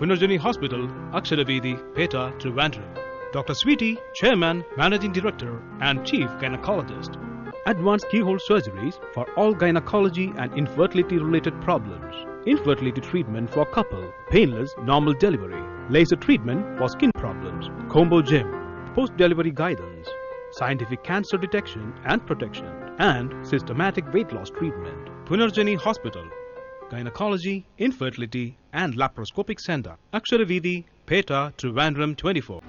Punarjani Hospital, Aksharaveedi, Peta, Trivandrum. Dr. Sweetie, Chairman, Managing Director and Chief Gynecologist. Advanced keyhole surgeries for all gynecology and infertility related problems. Infertility treatment for couple, painless normal delivery, laser treatment for skin problems, combo gym, post-delivery guidance, scientific cancer detection and protection, and systematic weight loss treatment. Punarjani Hospital, Gynecology, Infertility and Laparoscopic Center, Aksharaveedi, Peta, Trivandrum 24.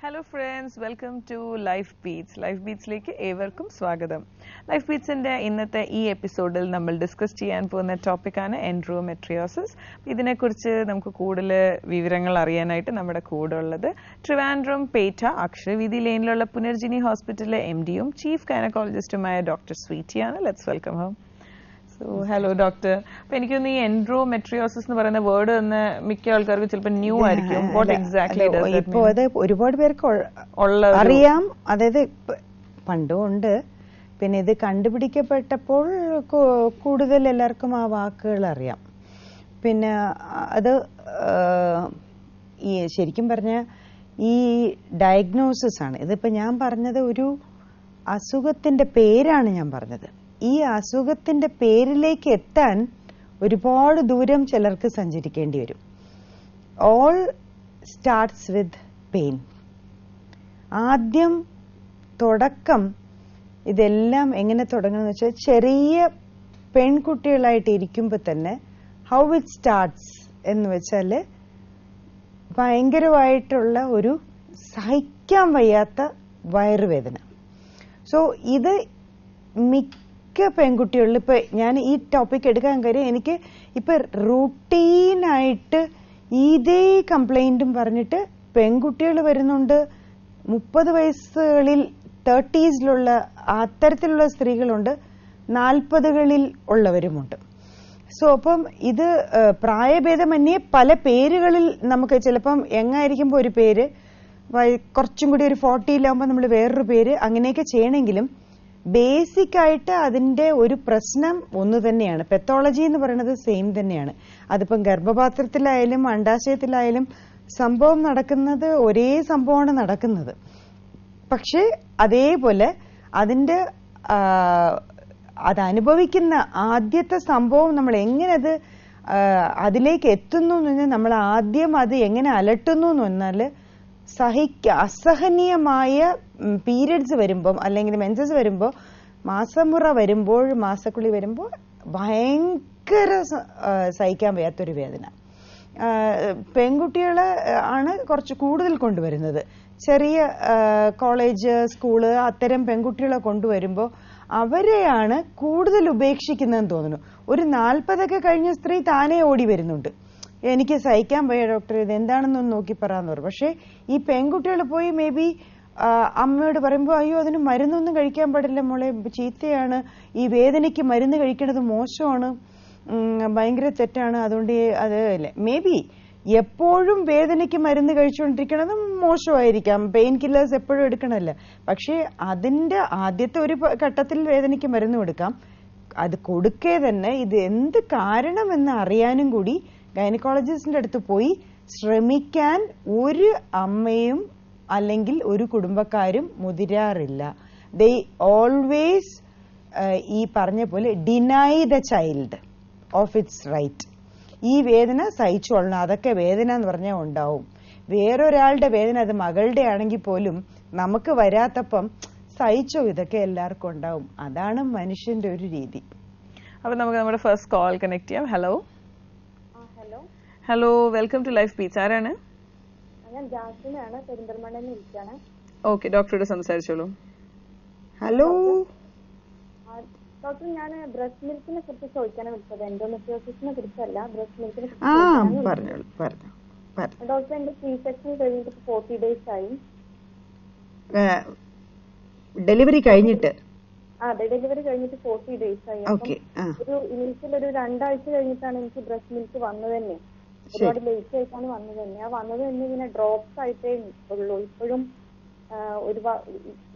Hello friends, welcome to Life Beats. Life ബീറ്റ്സിലേക്ക് ഏവർക്കും സ്വാഗതം. Life ബീറ്റ്സിൻ്റെ ഇന്നത്തെ ഈ എപ്പിസോഡിൽ നമ്മൾ discuss ചെയ്യാൻ പോകുന്ന ടോപ്പിക്കാണ് എൻഡ്രോമെട്രിയോസിസ്. ഇതിനെക്കുറിച്ച് നമുക്ക് കൂടുതൽ വിവരങ്ങൾ അറിയാനായിട്ട് നമ്മുടെ കൂടെ ഉള്ളത് ട്രിവാൻഡ്രം പേറ്റ അക്ഷരവീതി ലൈനിലുള്ള പുനർജിനി ഹോസ്പിറ്റലിലെ MD-യും ചീഫ് ഗൈനക്കോളജിസ്റ്റുമായ ഡോക്ടർ സ്വീറ്റിയാണ്. Let's welcome her. Hello doctor. അപ്പൊ എനിക്കൊന്ന് ഈ എൻഡ്രോമെട്രിയോസിസ് എന്ന് പറയുന്ന വേർഡ് ഒന്ന് മിക്ക ആൾക്കാർക്ക് ചിലപ്പോൾ ന്യൂ ആയിരിക്കും. വാട്ട് എക്സാക്ട്ലി ഇപ്പോ അത് ഒരുപാട് പേർക്ക് അറിയാം, അതായത് പണ്ടും ഉണ്ട്. പിന്നെ ഇത് കണ്ടുപിടിക്കപ്പെട്ടപ്പോൾ കൂടുതൽ എല്ലാവർക്കും ആ വാക്കുകൾ അറിയാം. പിന്നെ അത് ഈ ശരിക്കും പറഞ്ഞ ഈ ഡയഗ്നോസിസ് ആണ്. ഇതിപ്പോ ഞാൻ പറഞ്ഞത് ഒരു അസുഖത്തിന്റെ പേരാണ് ഞാൻ പറഞ്ഞത്. ഈ അസുഖത്തിന്റെ പേരിലേക്ക് എത്താൻ ഒരുപാട് ദൂരം ചിലർക്ക് സഞ്ചരിക്കേണ്ടി വരും. All starts with pain. ആദ്യം തുടക്കം ഇതെല്ലാം എങ്ങനെ തുടങ്ങുന്നത് വെച്ചാൽ ചെറിയ പെൺകുട്ടികളായിട്ട് ഇരിക്കുമ്പോൾ തന്നെ ഹൗ ഇറ്റ് സ്റ്റാർട്ട്സ് എന്ന് വെച്ചാൽ ഭയങ്കരമായിട്ടുള്ള ഒരു സഹിക്കാൻ വയ്യാത്ത വയറുവേദന. സോ ഇത് മിക്ക പെൺകുട്ടികളിൽ ഇപ്പൊ ഞാൻ ഈ ടോപ്പിക് എടുക്കാൻ കാര്യം എനിക്ക് ഇപ്പൊ റൂട്ടീനായിട്ട് ഇതേ കംപ്ലൈന്റും പറഞ്ഞിട്ട് പെൺകുട്ടികൾ വരുന്നുണ്ട്. 30 വയസ്സുകളിൽ 30s അത്തരത്തിലുള്ള സ്ത്രീകളുണ്ട്, 40കളിൽ ഉള്ളവരുമുണ്ട്. സോ അപ്പം ഇത് പ്രായഭേദമന്യേ പല പേരുകളിൽ നമുക്ക് ചിലപ്പം യങ്ങായിരിക്കുമ്പോൾ ഒരു പേര്, കുറച്ചും കൂടി ഒരു 40-ലാകുമ്പോൾ നമ്മൾ വേറൊരു പേര്, അങ്ങനെയൊക്കെ ചെയ്യണമെങ്കിലും ബേസിക് ആയിട്ട് അതിന്റെ ഒരു പ്രശ്നം ഒന്ന് തന്നെയാണ്. പെത്തോളജി എന്ന് പറയുന്നത് സെയിം തന്നെയാണ്. അതിപ്പം ഗർഭപാത്രത്തിലായാലും അണ്ഡാശയത്തിലായാലും സംഭവം നടക്കുന്നത് ഒരേ സംഭവമാണ് നടക്കുന്നത്. പക്ഷെ അതേപോലെ അതിന്റെ അതനുഭവിക്കുന്ന ആദ്യത്തെ സംഭവം നമ്മൾ എങ്ങനെ അത് അതിലേക്ക് എത്തുന്നു എന്ന് പറഞ്ഞാൽ നമ്മൾ ആദ്യം അത് എങ്ങനെ അലട്ടുന്നു എന്ന് പറഞ്ഞാൽ അസഹനീയമായ പീരിയഡ്സ് വരുമ്പോൾ അല്ലെങ്കിൽ മെൻസസ് വരുമ്പോൾ, മാസമുറ വരുമ്പോൾ, മാസക്കുളി വരുമ്പോൾ ഭയങ്കര സഹിക്കാൻ വയ്യാത്തൊരു വേദന. പെൺകുട്ടികളെ ആണ് കുറച്ച് കൂടുതൽ കൊണ്ടുവരുന്നത്. ചെറിയ കോളേജ്, സ്കൂള് അത്തരം പെൺകുട്ടികളെ കൊണ്ടുവരുമ്പോൾ അവരെയാണ് കൂടുതൽ ഉപേക്ഷിക്കുന്നതെന്ന് തോന്നുന്നു. ഒരു 40 കഴിഞ്ഞ സ്ത്രീ താനേ ഓടി വരുന്നുണ്ട്, എനിക്ക് സഹിക്കാൻ വയ്യ ഡോക്ടർ, ഇത് എന്താണെന്നൊന്ന് നോക്കി പറയാന്ന് പറയും. പക്ഷെ ഈ പെൺകുട്ടികൾ പോയി മേ ബി അമ്മയോട് പറയുമ്പോൾ അയ്യോ അതിന് മരുന്നൊന്നും കഴിക്കാൻ പാടില്ല മോളെ, ചീത്തയാണ്, ഈ വേദനയ്ക്ക് മരുന്ന് കഴിക്കുന്നത് മോശമാണ്, ഭയങ്കര തെറ്റാണ്, അതുകൊണ്ട് അത് അല്ലേ. മേ ബി എപ്പോഴും വേദനയ്ക്ക് മരുന്ന് കഴിച്ചുകൊണ്ടിരിക്കണത് മോശമായിരിക്കാം, പെയിൻ കില്ലേഴ്സ് എപ്പോഴും എടുക്കണമല്ല. പക്ഷെ അതിന്റെ ആദ്യത്തെ ഒരു ഘട്ടത്തിൽ വേദനയ്ക്ക് മരുന്ന് കൊടുക്കാം. അത് കൊടുക്കേ തന്നെ ഇത് എന്ത് കാരണമെന്ന് അറിയാനും കൂടി ഗൈനക്കോളജിസ്റ്റിന്റെ അടുത്ത് പോയി ശ്രമിക്കാൻ ഒരു അമ്മയും അല്ലെങ്കിൽ ഒരു കുടുംബക്കാരും മുതിരാറില്ല. ദേ ഓൾവേസ് ഈ പറഞ്ഞ പോലെ deny the child of its right. ഈ വേദന സഹിച്ചോളണം, അതൊക്കെ വേദന എന്ന് പറഞ്ഞാൽ ഉണ്ടാവും. വേറൊരാളുടെ വേദന, അത് മകളുടെ ആണെങ്കിൽ പോലും നമുക്ക് വരാത്തപ്പം സഹിച്ചോ, ഇതൊക്കെ എല്ലാവർക്കും ഉണ്ടാവും. അതാണ് മനുഷ്യന്റെ ഒരു രീതി. അപ്പൊ നമുക്ക് നമ്മുടെ ഫസ്റ്റ് കോൾ കണക്ട് ചെയ്യാം. Hello hello, welcome to Life Beats. ആരാണ്? ഞാൻ ജാസ്മിനാണ്, പെരിന്തൽമണ്ണയിൽ നിന്ന് വിളിക്കുകയാണ്. ഓക്കെ, ഡോക്ടറോട് സംസാരിച്ചോളൂ. ഹലോ ഡോക്ടർ, ഞാൻ ബ്രസ്റ്റ് മിൽക്കിനെ കുറിച്ച് ചോദിക്കാനാണ് വിളിച്ചത്. എൻഡോമെട്രിയോസിസിനെ കുറിച്ചല്ല, ബ്രസ്റ്റ് മിൽക്കിനെ കുറിച്ച്. ഡോക്ടർ, എന്റെ C-സെക്ഷൻ കഴിഞ്ഞിട്ട് 40 days ആയി. ഡെലിവറി കഴിഞ്ഞിട്ട്? അതെ, ഡെലിവറി കഴിഞ്ഞിട്ട് 40 days ആയി. ഒരു ഇനീഷ്യൽ ഒരു 2 ആഴ്ച കഴിഞ്ഞിട്ടാണ് എനിക്ക് ബ്രസ്റ്റ് മിൽക്ക് വന്നത് തന്നെ. ഒരുപാട് ലേറ്റ് ആയിട്ടാണ് വന്നത് തന്നെ. ആ വന്നത് തന്നെ ഇങ്ങനെ ഡ്രോപ്സ് ആയിട്ടേ ഉള്ളൂ. ഇപ്പോഴും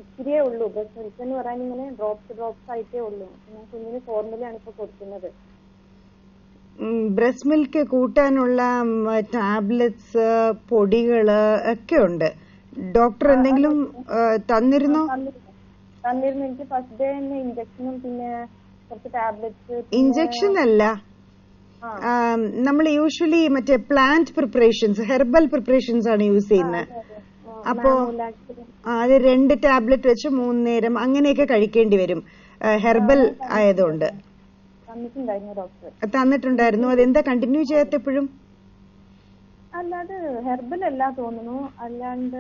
ഇച്ചിരിയേ ഉള്ളൂ. ബ്രസ്റ്റ് മിൽക്ക് എന്ന് പറയാൻ ഇങ്ങനെ ഡ്രോപ്സ് ആയിട്ടേ ഉള്ളൂ. ഞാൻ കുഞ്ഞിന് ഫോർമുലയാണ് ഇപ്പൊ കൊടുക്കുന്നത്. ബ്രസ്റ്റ് മിൽക്ക് കൂട്ടാനുള്ള ടാബ്ലറ്റ്സ്, പൊടികള് ഒക്കെ ഉണ്ട്. ഡോക്ടർ എന്തെങ്കിലും തന്നിരുന്നോ? തന്നിരുന്നു. എനിക്ക് ഫസ്റ്റ് ഡേ തന്നെ ഇഞ്ചക്ഷനും പിന്നെ കുറച്ച് ടാബ്ലറ്റ്സ്. ഇഞ്ചക്ഷൻ അല്ല, നമ്മൾ യൂഷ്വലി മറ്റേ പ്ലാന്റ് പ്രിപ്പറേഷൻസ്, ഹെർബൽ പ്രിപ്പറേഷൻസ് ആണ് യൂസ് ചെയ്യുന്നത്. അപ്പോ അത് 2 ടാബ്ലറ്റ് വെച്ച് 3 നേരം അങ്ങനെയൊക്കെ കഴിക്കേണ്ടി വരും, ഹെർബൽ ആയതുകൊണ്ട്. തന്നിട്ടുണ്ടായിരുന്നു. അതെന്താ കണ്ടിന്യൂ ചെയ്യാത്ത എപ്പോഴും? അല്ലാതെ ഹെർബൽ അല്ല തോന്നുന്നു. അല്ലാണ്ട്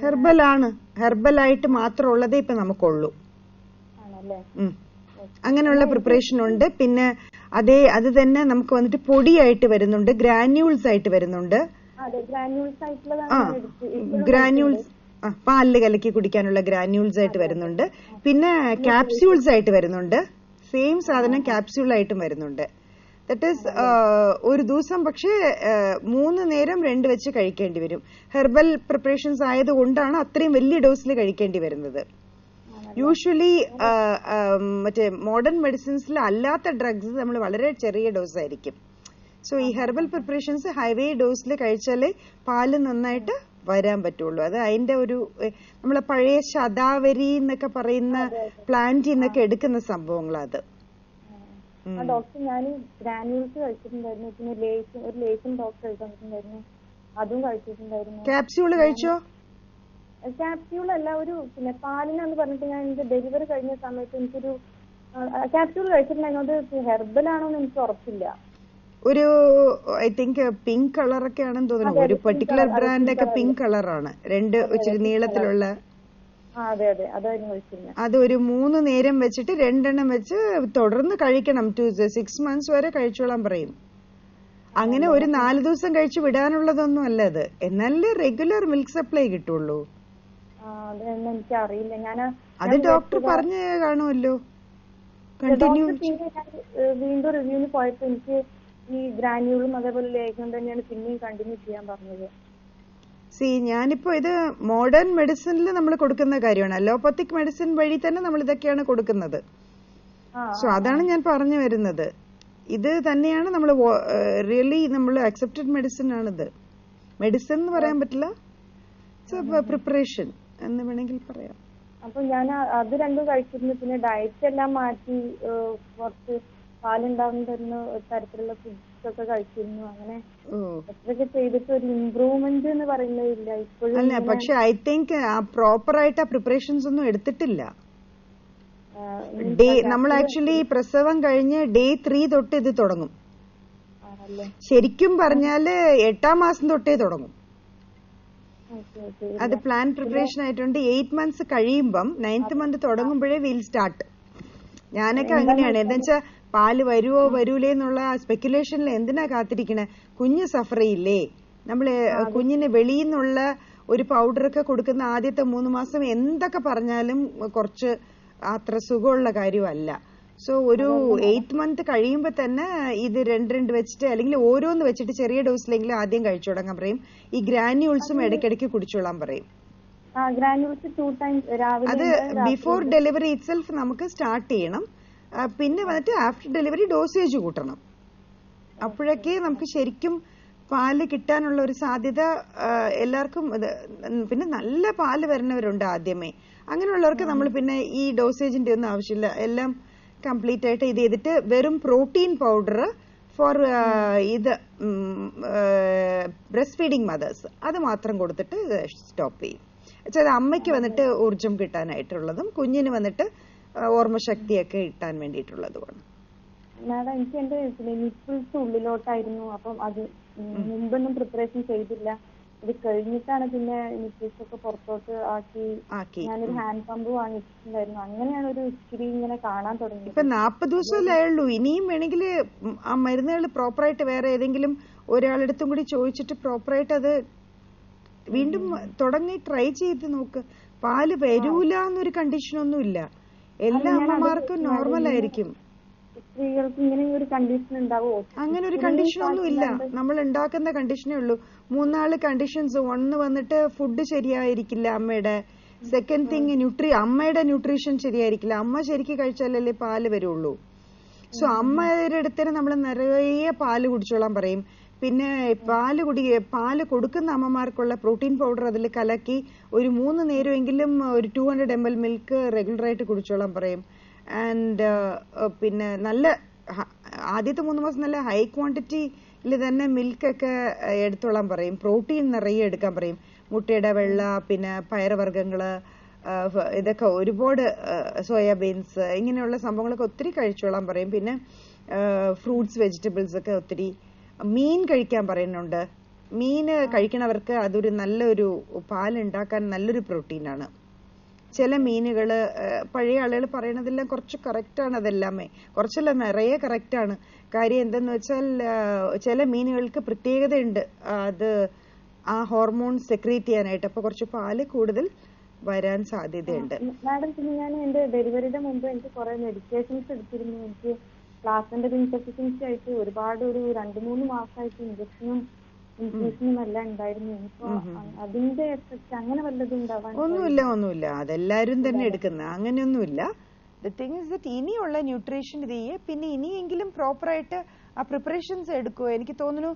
ഹെർബൽ ആണ്. ഹെർബൽ ആയിട്ട് മാത്രമുള്ളതേ ഇപ്പൊ നമുക്കുള്ളൂ. അങ്ങനെയുള്ള പ്രിപ്പറേഷൻ ഉണ്ട്. പിന്നെ അത് തന്നെ നമുക്ക് വന്നിട്ട് പൊടിയായിട്ട് വരുന്നുണ്ട്, ഗ്രാന്യൂൾസ് ആയിട്ട് വരുന്നുണ്ട്. ഗ്രാന്യൂൾസ് പാലില് കലക്കി കുടിക്കാനുള്ള ഗ്രാന്യൂൾസ് ആയിട്ട് വരുന്നുണ്ട്. പിന്നെ ക്യാപ്സ്യൂൾസ് ആയിട്ട് വരുന്നുണ്ട്. സെയിം സാധനം ക്യാപ്സ്യൂൾ ആയിട്ടും വരുന്നുണ്ട്. ദാറ്റ് ഈസ് ഒരു ദിവസം പക്ഷേ 3 നേരം 2 വെച്ച് കഴിക്കേണ്ടി വരും. ഹെർബൽ പ്രിപ്പറേഷൻസ് ആയതുകൊണ്ടാണ് അത്രയും വലിയ ഡോസിൽ കഴിക്കേണ്ടി വരുന്നത്. യൂഷ്വലി മറ്റേ മോഡേൺ മെഡിസിൻസിൽ അല്ലാത്ത ഡ്രഗ്സ് നമ്മൾ വളരെ ചെറിയ ഡോസ് ആയിരിക്കും. സോ ഈ ഹെർബൽ പ്രിപ്പറേഷൻസ് ഹൈവേ ഡോസിൽ കഴിച്ചാലേ പാല് നന്നായിട്ട് വരാൻ പറ്റുള്ളൂ. അത് അതിന്റെ ഒരു നമ്മളെ പഴയ ശതാവരി എന്നൊക്കെ പറയുന്ന പ്ലാന്റിൽ നിന്നൊക്കെ എടുക്കുന്ന സംഭവങ്ങളത്. ഡോക്ടർ ഞാൻ ഗ്രാന്യൂൾസ് കഴിച്ചിട്ടുണ്ടായിരുന്നു. പിന്നെ ഒരു ലേസും ഡോക്ടർ കഴിച്ചിട്ടുണ്ടായിരുന്നു, അതും കഴിച്ചിട്ടുണ്ടായിരുന്നു. ക്യാപ്സ്യൂള് കഴിച്ചോ? ക്യാപ്സ്യൂൾ അല്ല, ഒരു പിന്നെ പാലിനാന്ന് പറഞ്ഞിട്ട് ഞാൻ എന്റെ ഡെലിവറി കഴിഞ്ഞ സമയത്ത് എനിക്കൊരു ക്യാപ്സ്യൂൾ കഴിച്ചിട്ടുണ്ടായിരുന്നു. അത് ഹെർബൽ ആണോന്ന് എനിക്ക് ഉറപ്പില്ല. ഒരു ഐ തിങ്ക് പിങ്ക് കളറൊക്കെ ആണെന്ന് തോന്നുന്നു. ഒരു പെർട്ടിക്കുലർ ബ്രാൻഡ് ഒക്കെ പിങ്ക് കളറാണ്. 2 ഇച്ചിരി നീളത്തിലുള്ള. അത് ഒരു 3 നേരം വെച്ചിട്ട് 2 എണ്ണം വെച്ച് തുടർന്ന് കഴിക്കണം. 6 months വരെ കഴിച്ചോളാൻ പറയും. അങ്ങനെ ഒരു 4 ദിവസം കഴിച്ചു വിടാനുള്ളതൊന്നും അല്ല അത്. എന്നാലേ റെഗുലർ മിൽക്ക് സപ്ലൈ കിട്ടുള്ളൂ. അത് ഡോക്ടർ പറഞ്ഞു കാണുമല്ലോ. കണ്ടിന്യൂ വീണ്ടും റിവ്യൂവിന് പോയപ്പോ എനിക്ക് ഈ ഗ്രാന്യൂളും അതേപോലെ ലേഖനം തന്നെയാണ് പിന്നെയും കണ്ടിന്യൂ ചെയ്യാൻ പറഞ്ഞത്. ഞാനിപ്പോ ഇത് മോഡേൺ മെഡിസിനിൽ നമ്മൾ കൊടുക്കുന്ന കാര്യമാണ്. അലോപ്പത്തിക് മെഡിസിൻ വഴി തന്നെ നമ്മൾ ഇതൊക്കെയാണ് കൊടുക്കുന്നത്. സോ അതാണ് ഞാൻ പറഞ്ഞു വരുന്നത്. ഇത് തന്നെയാണ് നമ്മൾ റിയലി നമ്മൾ അക്സെപ്റ്റഡ് മെഡിസിൻ ആണിത്. മെഡിസിൻ എന്ന് പറയാൻ പറ്റില്ല, പ്രിപ്പറേഷൻ എന്ന് വേണമെങ്കിൽ പറയാം. അപ്പൊ ഞാൻ അത് രണ്ടും കഴിച്ചിരുന്നു. പിന്നെ ഡയറ്റ് എല്ലാം മാറ്റി കുറച്ച് പാലുണ്ടാവുന്ന തരുന്ന തരത്തിലുള്ള ഫുഡ്സ് ഒക്കെ കഴിച്ചിരുന്നു. അങ്ങനെ എത്രയൊക്കെ ചെയ്തിട്ട് ഒരു ഇംപ്രൂവ്മെന്റ് എന്ന് പറയുന്നതില്ല ഇപ്പോഴും. അല്ല, പക്ഷെ ഐ തിങ്ക് പ്രോപ്പർ ആയിട്ട് ആ പ്രിപ്പറേഷൻസ് ഒന്നും എടുത്തിട്ടില്ല. നമ്മൾ ആക്ച്വലി പ്രസവം കഴിഞ്ഞ് ഡേ 3 തൊട്ട് ഇത് തുടങ്ങും. ശരിക്കും പറഞ്ഞാല് 8ാം മാസം തൊട്ടേ തുടങ്ങും. അത് പ്ലാൻ പ്രിപ്പറേഷൻ ആയിട്ടുണ്ട്. 8 months കഴിയുമ്പം 9th month തുടങ്ങുമ്പോഴേ വിൽ സ്റ്റാർട്ട്. ഞാനൊക്കെ അങ്ങനെയാണ്. എന്താ വെച്ചാൽ പാല് വരുവോ വരൂലേ എന്നുള്ള സ്പെക്കുലേഷനിൽ എന്തിനാ കാത്തിരിക്കണേ? കുഞ്ഞ് സഫർ ചെയ്യില്ലേ? നമ്മള് കുഞ്ഞിന് വെളിയിൽ നിന്നുള്ള ഒരു പൗഡറൊക്കെ കൊടുക്കുന്ന ആദ്യത്തെ 3 മാസം എന്തൊക്കെ പറഞ്ഞാലും കുറച്ച് അത്ര സുഖമുള്ള കാര്യമല്ല. സോ ഒരു 8th month കഴിയുമ്പോ തന്നെ ഇത് 2 വെച്ചിട്ട് അല്ലെങ്കിൽ ഓരോന്ന് വെച്ചിട്ട് ചെറിയ ഡോസിലെങ്കിലും ആദ്യം കഴിച്ചു തുടങ്ങാൻ പറയും. ഈ ഗ്രാന്യൂൾസും ഇടയ്ക്കിടയ്ക്ക് കുടിച്ചോളാൻ പറയും. അത് ബിഫോർ ഡെലിവറി ഇറ്റ്സെൽഫ് നമുക്ക് സ്റ്റാർട്ട് ചെയ്യണം. പിന്നെ വന്നിട്ട് ആഫ്റ്റർ ഡെലിവറി ഡോസേജ് കൂട്ടണം. അപ്പോഴൊക്കെ നമുക്ക് ശരിക്കും പാല് കിട്ടാനുള്ള ഒരു സാധ്യത എല്ലാവർക്കും. പിന്നെ നല്ല പാല് വരുന്നവരുണ്ട് ആദ്യമേ. അങ്ങനെയുള്ളവർക്ക് നമ്മൾ പിന്നെ ഈ ഡോസേജിന്റെ ഒന്നും ആവശ്യമില്ല. എല്ലാം കംപ്ലീറ്റ് ആയിട്ട് ഇത് ചെയ്തിട്ട് വെറും പ്രോട്ടീൻ പൗഡർ ഫോർ ഇത് ബ്രസ്റ്റ് ഫീഡിങ് മദേഴ്സ് അത് മാത്രം കൊടുത്തിട്ട് സ്റ്റോപ്പ് ചെയ്യും. വെച്ചാൽ അമ്മയ്ക്ക് വന്നിട്ട് ഊർജം കിട്ടാനായിട്ടുള്ളതും കുഞ്ഞിന് വന്നിട്ട് ഓർമ്മശക്തിയൊക്കെ കിട്ടാൻ വേണ്ടിയിട്ടുള്ളതുമാണ്. മാഡം, എനിക്ക് എന്റെ നിപ്പിൾസ് ഉള്ളിലോട്ടായിരുന്നു. അപ്പം അത് മുമ്പൊന്നും പ്രിപ്പറേഷൻ ചെയ്തില്ല. ഇത് കഴിഞ്ഞിട്ടാണ് പിന്നെ നിപ്പിൾസ് ഒക്കെ പുറത്തോട്ട് ആക്കി ഞാനൊരു ഹാൻഡ് പമ്പ് വാങ്ങിച്ചിട്ടുണ്ടായിരുന്നു. അങ്ങനെയാണ് ഒരു ഇച്ചിരി ഇങ്ങനെ കാണാൻ തുടങ്ങിയത്. ഇപ്പൊ 40 ദിവസമല്ലേ ആയുള്ളൂ. ഇനിയും വേണമെങ്കിൽ ആ മരുന്നുകൾ പ്രോപ്പറായിട്ട് വേറെ ഏതെങ്കിലും ഒരാളെടുത്തും കൂടി ചോദിച്ചിട്ട് പ്രോപ്പറായിട്ട് അത് വീണ്ടും തുടങ്ങി ട്രൈ ചെയ്ത് നോക്ക്. പാല് വരൂല എന്നൊരു കണ്ടീഷനൊന്നും ഇല്ല. എല്ലാ അമ്മമാർക്കും നോർമൽ ആയിരിക്കും. സ്ത്രീകൾക്ക് ഇങ്ങനെ ഒരു കണ്ടീഷൻ ഉണ്ടാവോ? അങ്ങനെ ഒരു കണ്ടീഷൻ ഒന്നും ഇല്ല. നമ്മൾ ഉണ്ടാക്കുന്ന കണ്ടീഷനേ ഉള്ളൂ. 3-4 കണ്ടീഷൻസ്. ഒന്ന് വന്നിട്ട് ഫുഡ് ശരിയായിരിക്കില്ല അമ്മയുടെ. സെക്കൻഡ് തിങ് അമ്മയുടെ ന്യൂട്രീഷൻ ശരിയായിരിക്കില്ല. അമ്മ ശരിക്കും കഴിച്ചാലല്ലേ പാല് വരുള്ളൂ. സോ അമ്മയുടെ അടുത്തന്നെ നമ്മൾ നിറയെ പാല് കുടിച്ചോളാൻ പറയും. പിന്നെ പാല് കൊടുക്കുന്ന അമ്മമാർക്കുള്ള പ്രോട്ടീൻ പൗഡർ അതിൽ കലക്കി ഒരു 3 നേരമെങ്കിലും ഒരു 200 ml മിൽക്ക് റെഗുലറായിട്ട് കുടിച്ചോളാൻ പറയും. ആൻഡ് പിന്നെ നല്ല ആദ്യത്തെ 3 മാസം നല്ല ഹൈ ക്വാണ്ടിറ്റിയിൽ തന്നെ മിൽക്കൊക്കെ എടുത്തോളാൻ പറയും. പ്രോട്ടീൻ നിറയെ എടുക്കാൻ പറയും. മുട്ടയുടെ വെള്ള, പിന്നെ പയറുവർഗ്ഗങ്ങള്, ഇതൊക്കെ ഒരുപാട്, സോയാബീൻസ്, ഇങ്ങനെയുള്ള സംഭവങ്ങളൊക്കെ ഒത്തിരി കഴിച്ചോളാൻ പറയും. പിന്നെ ഫ്രൂട്ട്സ്, വെജിറ്റബിൾസ് ഒക്കെ ഒത്തിരി. മീൻ കഴിക്കാൻ പറയുന്നുണ്ട്. മീൻ കഴിക്കണവർക്ക് അതൊരു നല്ലൊരു പാലുണ്ടാക്കാൻ നല്ലൊരു പ്രോട്ടീനാണ്. ചില മീനുകള് പഴയ ആളുകൾ പറയണതെല്ലാം കുറച്ച് കറക്റ്റാണ്. അതെല്ലാമേ കുറച്ചല്ല, നിറയെ കറക്റ്റാണ്. കാര്യം എന്തെന്ന് വെച്ചാൽ ചില മീനുകൾക്ക് പ്രത്യേകതയുണ്ട് അത് ആ ഹോർമോൺ സെക്രീറ്റ് ചെയ്യാനായിട്ട്. അപ്പൊ കുറച്ച് പാല് കൂടുതൽ വരാൻ സാധ്യതയുണ്ട്. മാഡം, പിന്നെ ഞാൻ എന്റെ ഡെലിവറിയുടെ മുമ്പ് എനിക്ക് കുറെ മെഡിക്കേഷൻസ് എടുത്തിരുന്നു. എനിക്ക് പ്ലാസന്റൽ ഇൻസഫിഷ്യൻസി ആയിട്ട് ഒരുപാട് ഒരു 2-3 മാസമായിട്ട് ഇഞ്ചക്ഷനും ഇൻഫ്യൂഷനും എല്ലാം ഉണ്ടായിരുന്നു. ഇപ്പൊ അതിന്റെ എഫക്ട് അങ്ങനെ വല്ലതും ഉണ്ടാവാൻ? ഒന്നുമില്ല. അതെല്ലാരും തന്നെ എടുക്കുന്ന അങ്ങനെയൊന്നുമില്ല. ദ തിങ് ഇസ് ദറ്റ് ഇനിയുള്ള ന്യൂട്രീഷൻ ചെയ്യേ. പിന്നെ ഇനിയെങ്കിലും പ്രോപ്പറായിട്ട് ആ പ്രിപ്പറേഷൻസ് എടുക്കുക. എനിക്ക് തോന്നുന്നു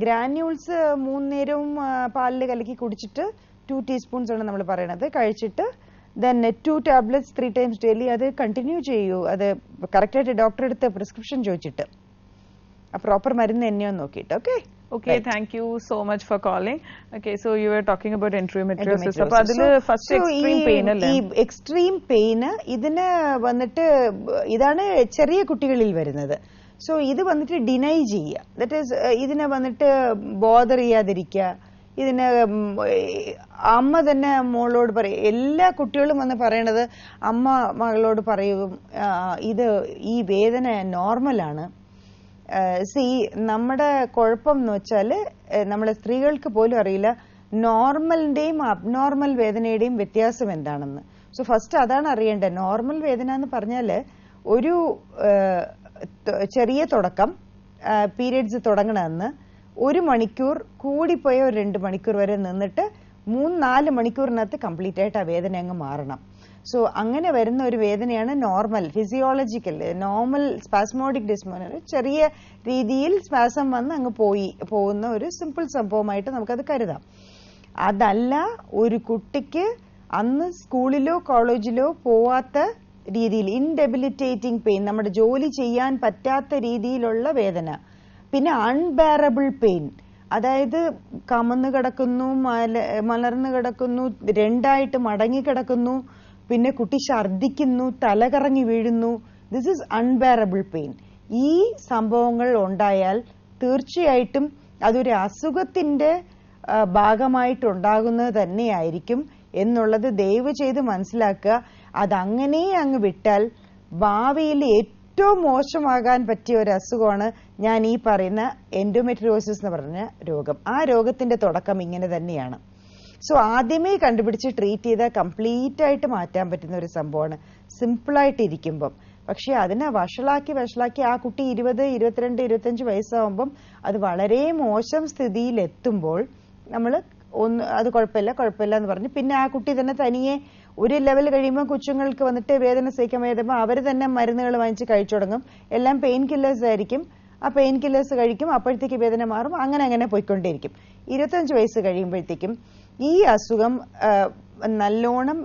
ഗ്രാന്യൂൾസ് 3 നേരവും പാലിൽ കലക്കി കുടിച്ചിട്ട് 2 ടീസ്പൂൺസ് ആണ് നമ്മൾ പറയണത്, കഴിച്ചിട്ട് then 2 tablets 3 times daily. അത് കണ്ടിന്യൂ ചെയ്യൂ. അത് കറക്റ്റായിട്ട് ഡോക്ടറെ അടുത്ത് പ്രിസ്ക്രിപ്ഷൻ ചോദിച്ചിട്ട് ആ പ്രോപ്പർ മരുന്ന് തന്നെയോ നോക്കിയിട്ട്. Okay, thank you so much for calling. Okay, so you were talking about endometriosis. അപ്പോൾ അതില് ഫസ്റ്റ് എക്സ്ട്രീം പെയിൻ അല്ലേ? ഈ എക്സ്ട്രീം പെയിന് ഇതിന് വന്നിട്ട് ഇതാണ് ചെറിയ കുട്ടികളിൽ വരുന്നത്. സോ ഇത് വന്നിട്ട് ഡിനൈ ചെയ്യുക. ദാറ്റ് ഈസ് ഇതിനെ വന്നിട്ട് ബോദർ ചെയ്യാതിരിക്കുക. ഇതിന് അമ്മ തന്നെ മോളോട് പറയും. എല്ലാ കുട്ടികളും വന്ന് പറയണത് അമ്മ മകളോട് പറയും ഈ വേദന നോർമലാണ്. നമ്മുടെ കുഴപ്പം എന്ന് വെച്ചാല് നമ്മളെ സ്ത്രീകൾക്ക് പോലും അറിയില്ല നോർമലിന്റെയും അബ്നോർമൽ വേദനയുടെയും വ്യത്യാസം എന്താണെന്ന്. സോ ഫസ്റ്റ് അതാണ് അറിയേണ്ടത്. നോർമൽ വേദന എന്ന് പറഞ്ഞാല് ഒരു ചെറിയ തുടക്കം, പീരിയഡ്സ് തുടങ്ങണമെന്ന് 1 മണിക്കൂർ കൂടിപ്പോയ ഒരു 2 മണിക്കൂർ വരെ നിന്നിട്ട് 3-4 മണിക്കൂറിനകത്ത് കംപ്ലീറ്റ് ആയിട്ട് ആ വേദന അങ്ങ് മാറണം. സോ അങ്ങനെ വരുന്ന ഒരു വേദനയാണ് നോർമൽ, ഫിസിയോളജിക്കൽ. നോർമൽ സ്പാസ്മോഡിക് ഡിസ്മോണിയ, ചെറിയ രീതിയിൽ സ്പാസം വന്ന് അങ്ങ് പോകുന്ന ഒരു സിമ്പിൾ സംഭവമായിട്ട് നമുക്കത് കരുതാം. അതല്ല ഒരു കുട്ടിക്ക് അന്ന് സ്കൂളിലോ കോളേജിലോ പോവാത്ത രീതിയിൽ ഇൻഡെബിലിറ്റേറ്റിംഗ് പെയിൻ, നമ്മുടെ ജോലി ചെയ്യാൻ പറ്റാത്ത രീതിയിലുള്ള വേദന. പിന്നെ അൺബെയറബിൾ പെയിൻ, അതായത് കമന്ന് കിടക്കുന്നു, മലർന്നു കിടക്കുന്നു, 2ആയിട്ട് മടങ്ങി കിടക്കുന്നു, പിന്നെ കുട്ടി ഛർദിക്കുന്നു, തലകറങ്ങി വീഴുന്നു. This is unbearable pain. ഈ സംഭവങ്ങൾ ഉണ്ടായാൽ തീർച്ചയായിട്ടും അതൊരു അസുഖത്തിന്റെ ഭാഗമായിട്ടുണ്ടാകുന്നത് തന്നെയായിരിക്കും എന്നുള്ളത് ദയവ് ചെയ്ത് മനസ്സിലാക്കുക. അതങ്ങനെ അങ്ങ് വിട്ടാൽ ഭാവിയിൽ ഏറ്റവും മോശമാകാൻ പറ്റിയ ഒരു അസുഖമാണ് ഞാൻ ഈ പറയുന്ന എൻഡോമെട്രിയോസിസ് എന്ന് പറഞ്ഞ രോഗം. ആ രോഗത്തിന്റെ തുടക്കം ഇങ്ങനെ തന്നെയാണ്. സോ ആദ്യമേ കണ്ടുപിടിച്ച് ട്രീറ്റ് ചെയ്താൽ കംപ്ലീറ്റ് ആയിട്ട് മാറ്റാൻ പറ്റുന്ന ഒരു സംഭവമാണ് സിമ്പിളായിട്ട് ഇരിക്കുമ്പം. പക്ഷെ അതിനെ വഷളാക്കി ആ കുട്ടി 20, 22, 25 വയസ്സാവുമ്പം അത് വളരെ മോശം സ്ഥിതിയിൽ എത്തുമ്പോൾ നമ്മൾ അത് കുഴപ്പമില്ല എന്ന് പറഞ്ഞ് പിന്നെ ആ കുട്ടി തന്നെ തനിയെ ഒരു ലെവൽ കഴിയുമ്പോൾ കൊച്ചുങ്ങൾക്ക് വന്നിട്ട് വേദന സഹിക്കാൻ വയ്യാതെ അവർ തന്നെ മരുന്നുകൾ വാങ്ങിച്ച് കഴിച്ചു തുടങ്ങും. എല്ലാം പെയിൻ കില്ലേഴ്സ് ആയിരിക്കും. ആ പെയിൻ കില്ലേഴ്സ് കഴിക്കും, അപ്പോഴത്തേക്ക് വേദന മാറും. അങ്ങനെ പോയിക്കൊണ്ടേയിരിക്കും. 25 വയസ്സ് കഴിയുമ്പോഴത്തേക്കും ഈ അസുഖം നല്ലോണം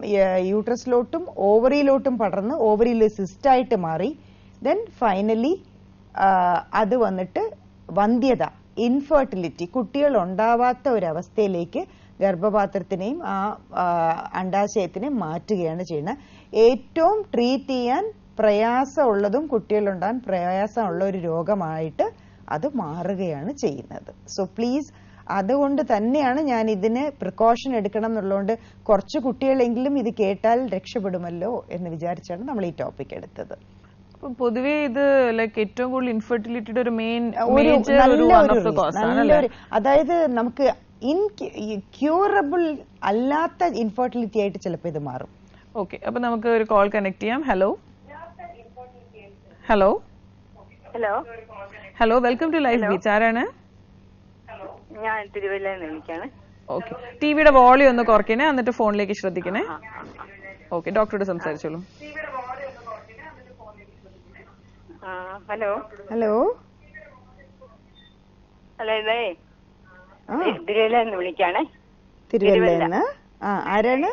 യൂട്രസിലോട്ടും ഓവറിയിലോട്ടും പടർന്ന് ഓവറിയിൽ സിസ്റ്റായിട്ട് മാറി ദെൻ ഫൈനലി അത് വന്നിട്ട് വന്ധ്യത, ഇൻഫെർട്ടിലിറ്റി, കുട്ടികൾ ഉണ്ടാവാത്ത ഒരവസ്ഥയിലേക്ക് ഗർഭപാത്രത്തിനെയും ആ അണ്ഡാശയത്തിനെയും മാറ്റുകയാണ് ചെയ്യുന്നത്. ഏറ്റവും ട്രീറ്റ് ചെയ്യാൻ പ്രയാസമുള്ളതും കുട്ടികളുണ്ടാകാൻ പ്രയാസമുള്ള ഒരു രോഗമായിട്ട് അത് മാറുകയാണ് ചെയ്യുന്നത്. സോ പ്ലീസ്, അതുകൊണ്ട് തന്നെയാണ് ഞാൻ ഇതിന് പ്രിക്കോഷൻ എടുക്കണം എന്നുള്ളതുകൊണ്ട് കുറച്ച് കുട്ടികളെങ്കിലും ഇത് കേട്ടാൽ രക്ഷപ്പെടുമല്ലോ എന്ന് വിചാരിച്ചാണ് നമ്മൾ ഈ ടോപ്പിക് എടുത്തത്. പൊതുവേ ഇത് ലൈക്ക് ഏറ്റവും കൂടുതൽ ഇൻഫെർട്ടിലിറ്റിയുടെ ഒരു മെയിൻ നല്ലൊരു, അതായത് നമുക്ക് ക്യൂറബിൾ അല്ലാത്ത ഇൻഫെർട്ടിലിറ്റി ആയിട്ട് ചിലപ്പോൾ ഇത് മാറും. ഓക്കെ, അപ്പൊ നമുക്ക് ഒരു കോൾ കണക്ട് ചെയ്യാം. Hello hello hello hello, welcome to Life Beats. ആരാണ്? ഞാൻ തിരുവല്ലയിൽ നിന്ന് വിളിക്കാണ്. ഓക്കെ, ടിവിയുടെ വോളിയം ഒന്ന് കുറയ്ക്കണേ, എന്നിട്ട് ഫോണിലേക്ക് ശ്രദ്ധിക്കണേ. ഓക്കെ, ഡോക്ടറോട് സംസാരിച്ചോളൂ. ഹലോ ഹലോ ഹലോ, ഇതേ തിരുവല്ലയിൽ നിന്ന് വിളിക്കാണേ. തിരുവല്ല. ആരാണ്?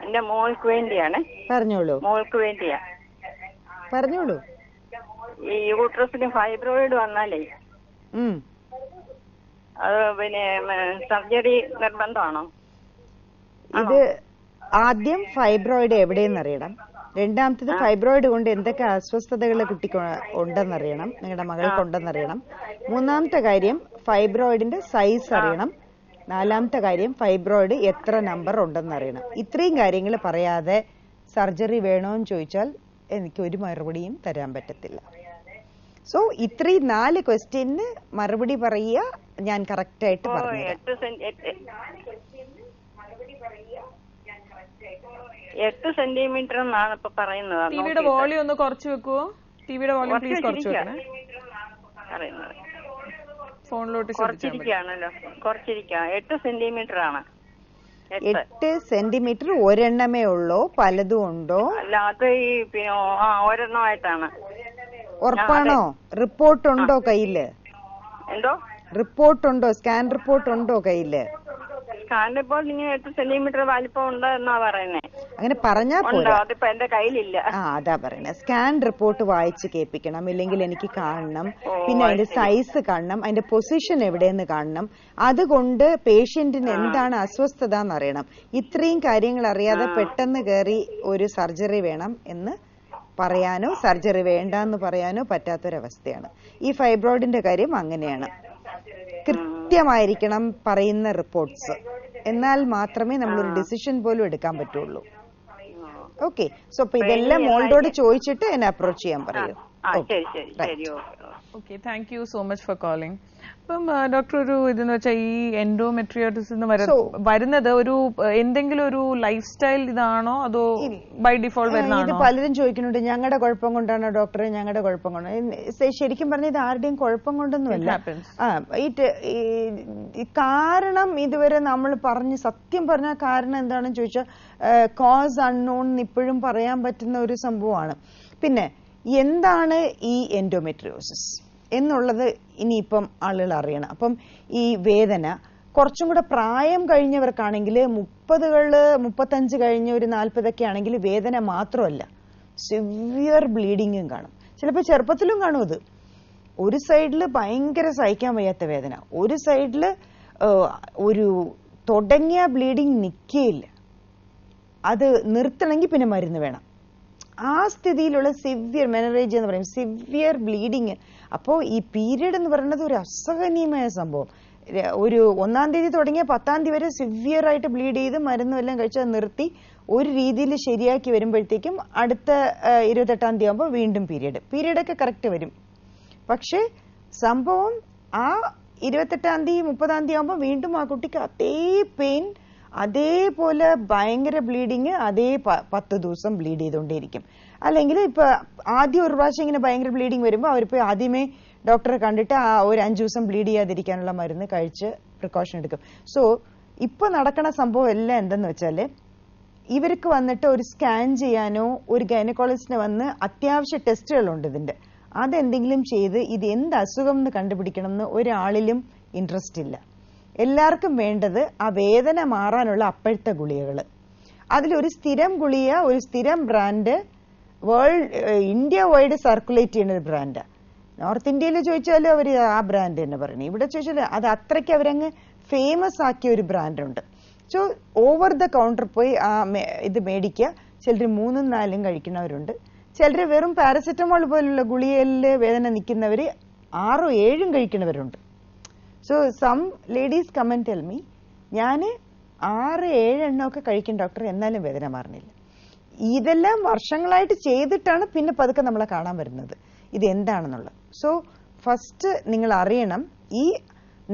എന്റെ മോൾക്ക് വേണ്ടിയാണ്. പറഞ്ഞോളൂ. മോൾക്ക് വേണ്ടിയാ. പറഞ്ഞോളൂ. ഈ യൂട്രസിന് ഫൈബ്രോയിഡ് വന്നാലേ അത് പിന്നെ സർജറി നിർബന്ധമാണോ? ഇത് ആദ്യം ഫൈബ്രോയിഡ് എവിടെയെന്നറിയണം. രണ്ടാമത്തേത് ഫൈബ്രോയിഡ് കൊണ്ട് എന്തൊക്കെ അസ്വസ്ഥതകൾ കുട്ടിക്ക് ഉണ്ടെന്നറിയണം, നിങ്ങളുടെ മകൾക്കുണ്ടെന്നറിയണം. മൂന്നാമത്തെ കാര്യം ഫൈബ്രോയിഡിന്റെ സൈസ് അറിയണം. നാലാമത്തെ കാര്യം ഫൈബ്രോയിഡ് എത്ര നമ്പർ ഉണ്ടെന്നറിയണം. ഇത്രയും കാര്യങ്ങൾ പറയാതെ സർജറി വേണോന്ന് ചോദിച്ചാൽ എനിക്ക് ഒരു മറുപടിയും തരാൻ പറ്റത്തില്ല. സോ ഇത്രയും 4 ക്വസ്റ്റ്യന് മറുപടി പറയുക, ഞാൻ കറക്റ്റ് ആയിട്ട് പറഞ്ഞു. 8 സെന്റിമീറ്റർ എന്നാണ് ഇപ്പൊ പറയുന്നത്. ടിവിയുടെ വോളിയം ഒന്ന് കുറച്ച് വെക്കുവോ? ടിവിയുടെ വോളിയം പ്ലീസ് കുറച്ച് വെക്കണേ. ഫോണിലോട്ട് കുറച്ചിരിക്കുകയാണല്ലോ. 8 സെന്റിമീറ്റർ ആണ്. 8 സെന്റിമീറ്റർ ഒരെണ്ണമേ ഉള്ളോ, പലതും ഉണ്ടോ? അല്ല, അത് ഈ ഒരെണ്ണമായിട്ടാണ്. ഉറപ്പാണോ? റിപ്പോർട്ട് ഉണ്ടോ കയ്യില്? എന്തോ റിപ്പോർട്ട് ഉണ്ടോ? സ്കാൻ റിപ്പോർട്ട് ഉണ്ടോ കയ്യില്? സ്കാൻ റിപ്പോർട്ട് ഇങ്ങനെ 8 സെന്റിമീറ്റർ വലിപ്പം ഉണ്ട് എന്നാ പറയുന്നേ. അങ്ങനെ പറഞ്ഞാ പോരാ. അതിപ്പോ എന്റെ കയ്യിലില്ല. അതാ പറയുന്നത്. സ്കാൻ റിപ്പോർട്ട് വായിച്ച് കേൾപ്പിക്കണം, ഇല്ലെങ്കിൽ എനിക്ക് കാണണം. പിന്നെ അതിന്റെ സൈസ് കാണണം, അതിന്റെ പൊസിഷൻ എവിടെയെന്ന് കാണണം. അതുകൊണ്ട് പേഷ്യന്റിന് എന്താണ് അസ്വസ്ഥത എന്നറിയണം. ഇത്രയും കാര്യങ്ങൾ അറിയാതെ പെട്ടെന്ന് കയറി ഒരു സർജറി വേണം എന്ന് പറയാനോ സർജറി വേണ്ടെന്ന് പറയാനോ പറ്റാത്തൊരവസ്ഥയാണ്. ഈ ഫൈബ്രോയിഡിന്റെ കാര്യം അങ്ങനെയാണ്. കൃത്യമായിരിക്കണം പറയുന്ന റിപ്പോർട്ട്സ്, എന്നാൽ മാത്രമേ നമ്മളൊരു ഡിസിഷൻ പോലും എടുക്കാൻ പറ്റുള്ളൂ. ഓക്കെ, സോ അപ്പൊ ഇതെല്ലാം മോളോട് ചോദിച്ചിട്ട് എന്നെ അപ്രോച്ച് ചെയ്യാൻ പറയൂ. Okay, thank you so much for calling. അപ്പം ഡോക്ടർ, ഒരു ഇതെന്ന് വെച്ചാൽ ഈ എൻഡോമെട്രിയോസിസ് വരുന്നത് ഒരു എന്തെങ്കിലും ഒരു ലൈഫ് സ്റ്റൈൽ ഇതാണോ, അതോ ബൈ ഡിഫോൾട്ട് വരുന്നതാണോ? ഇത് പലരും ചോദിക്കുന്നുണ്ട്, ഞങ്ങളുടെ കുഴപ്പം കൊണ്ടാണോ ഡോക്ടറെ, ഞങ്ങളുടെ കുഴപ്പം കൊണ്ടാണ്. ശരിക്കും പറഞ്ഞ ഇത് ആരുടെയും കുഴപ്പം കൊണ്ടൊന്നുമല്ല. കാരണം ഇതുവരെ നമ്മൾ സത്യം പറഞ്ഞ കാരണം എന്താണെന്ന് ചോദിച്ചാൽ കോസ് അൺനോൺ ഇപ്പോഴും പറയാൻ പറ്റുന്ന ഒരു സംഭവമാണ്. പിന്നെ എന്താണ് ഈ എൻഡോമെട്രിയോസിസ് എന്നുള്ളത് ഇനിയിപ്പം ആളുകൾ അറിയണം. അപ്പം ഈ വേദന കുറച്ചും കൂടെ പ്രായം കഴിഞ്ഞവർക്കാണെങ്കിൽ 30 35 കഴിഞ്ഞ ഒരു 40 ആണെങ്കിൽ വേദന മാത്രമല്ല, സിവിയർ ബ്ലീഡിങ്ങും കാണും. ചിലപ്പോൾ ചെറുപ്പത്തിലും കാണും. അത് ഒരു സൈഡിൽ ഭയങ്കര സഹിക്കാൻ വയ്യാത്ത വേദന, ഒരു സൈഡിൽ ഒരു തുടങ്ങിയ ബ്ലീഡിങ് നിൽക്കുകയില്ല. അത് നിർത്തണമെങ്കിൽ പിന്നെ മരുന്ന് വേണം. ആ സ്ഥിതിയിലുള്ള സിവിയർ മെനറേജ് എന്ന് പറയും, സിവിയർ ബ്ലീഡിങ്. അപ്പോൾ ഈ പീരീഡ് എന്ന് പറയുന്നത് ഒരു അസഹനീയമായ സംഭവം. ഒരു 1-ാം തീയതി തുടങ്ങിയ 10-ാം തീയതി വരെ സിവിയർ ആയിട്ട് ബ്ലീഡ് ചെയ്ത് മരുന്നും എല്ലാം കഴിച്ച് നിർത്തി ഒരു രീതിയിൽ ശരിയാക്കി വരുമ്പോഴത്തേക്കും അടുത്ത 28-ാം തീയതി ആകുമ്പോൾ വീണ്ടും പീരീഡൊക്കെ കറക്റ്റ് വരും. പക്ഷെ സംഭവം ആ 28-ാം തീയതി 30-ാം തീയതി ആകുമ്പോൾ വീണ്ടും ആ കുട്ടിക്ക് അതേ പെയിൻ, അതേപോലെ ഭയങ്കര ബ്ലീഡിങ്, അതേ 10 ദിവസം ബ്ലീഡ് ചെയ്തുകൊണ്ടേയിരിക്കും. അല്ലെങ്കിൽ ഇപ്പൊ ആദ്യം ഒരു പ്രാവശ്യം ഇങ്ങനെ ഭയങ്കര ബ്ലീഡിങ് വരുമ്പോൾ അവരിപ്പോ ആദ്യമേ ഡോക്ടറെ കണ്ടിട്ട് ആ ഒരു 5 ദിവസം ബ്ലീഡ് ചെയ്യാതിരിക്കാനുള്ള മരുന്ന് കഴിച്ച് പ്രിക്കോഷൻ എടുക്കും. സോ ഇപ്പൊ നടക്കുന്ന സംഭവം എല്ലാം എന്തെന്ന് വെച്ചാല്, ഇവർക്ക് വന്നിട്ട് ഒരു സ്കാൻ ചെയ്യാനോ ഒരു ഗൈനക്കോളജിസ്റ്റിനെ വന്ന് അത്യാവശ്യ ടെസ്റ്റുകളുണ്ട് ഇതിന്റെ, അതെന്തെങ്കിലും ചെയ്ത് ഇത് എന്ത് അസുഖം എന്ന് കണ്ടുപിടിക്കണം എന്ന് ഒരാളിലും ഇൻട്രസ്റ്റ് ഇല്ല. എല്ലാവർക്കും വേണ്ടത് ആ വേദന മാറാനുള്ള അപ്പോഴത്തെ ഗുളികകൾ. അതിലൊരു സ്ഥിരം ഗുളിക, ഒരു സ്ഥിരം ബ്രാൻഡ് ഇന്ത്യ വൈഡ് സർക്കുലേറ്റ് ചെയ്യുന്ന ഒരു ബ്രാൻഡാണ്. നോർത്ത് ഇന്ത്യയിൽ ചോദിച്ചാലും അവർ ആ ബ്രാൻഡ് തന്നെ പറയണേ. ഇവിടെ ചോദിച്ചാൽ അത് അത്രയ്ക്ക് അവരങ്ങ് ഫേമസ് ആക്കിയ ഒരു ബ്രാൻഡുണ്ട്. സോ ഓവർ ദ കൗണ്ടർ പോയി ഇത് മേടിക്കുക. ചിലർ 3ഉം 4ഉം കഴിക്കുന്നവരുണ്ട്. ചിലർ വെറും പാരസെറ്റമോൾ പോലുള്ള ഗുളികയിൽ വേദന നിൽക്കുന്നവർ 6ഉം 7ഉം കഴിക്കുന്നവരുണ്ട്. So some ladies come and tell me, ഞാൻ 6-7 എണ്ണമൊക്കെ കഴിക്കും ഡോക്ടർ, എന്നാലും വേദന മാറുന്നില്ല. ഇതെല്ലാം വർഷങ്ങളായിട്ട് ചെയ്തിട്ടാണ് പിന്നെ പതുക്കെ നമ്മളെ കാണാൻ വരുന്നത് ഇത് എന്താണെന്നുള്ളത്. സോ ഫസ്റ്റ് നിങ്ങൾ അറിയണം, ഈ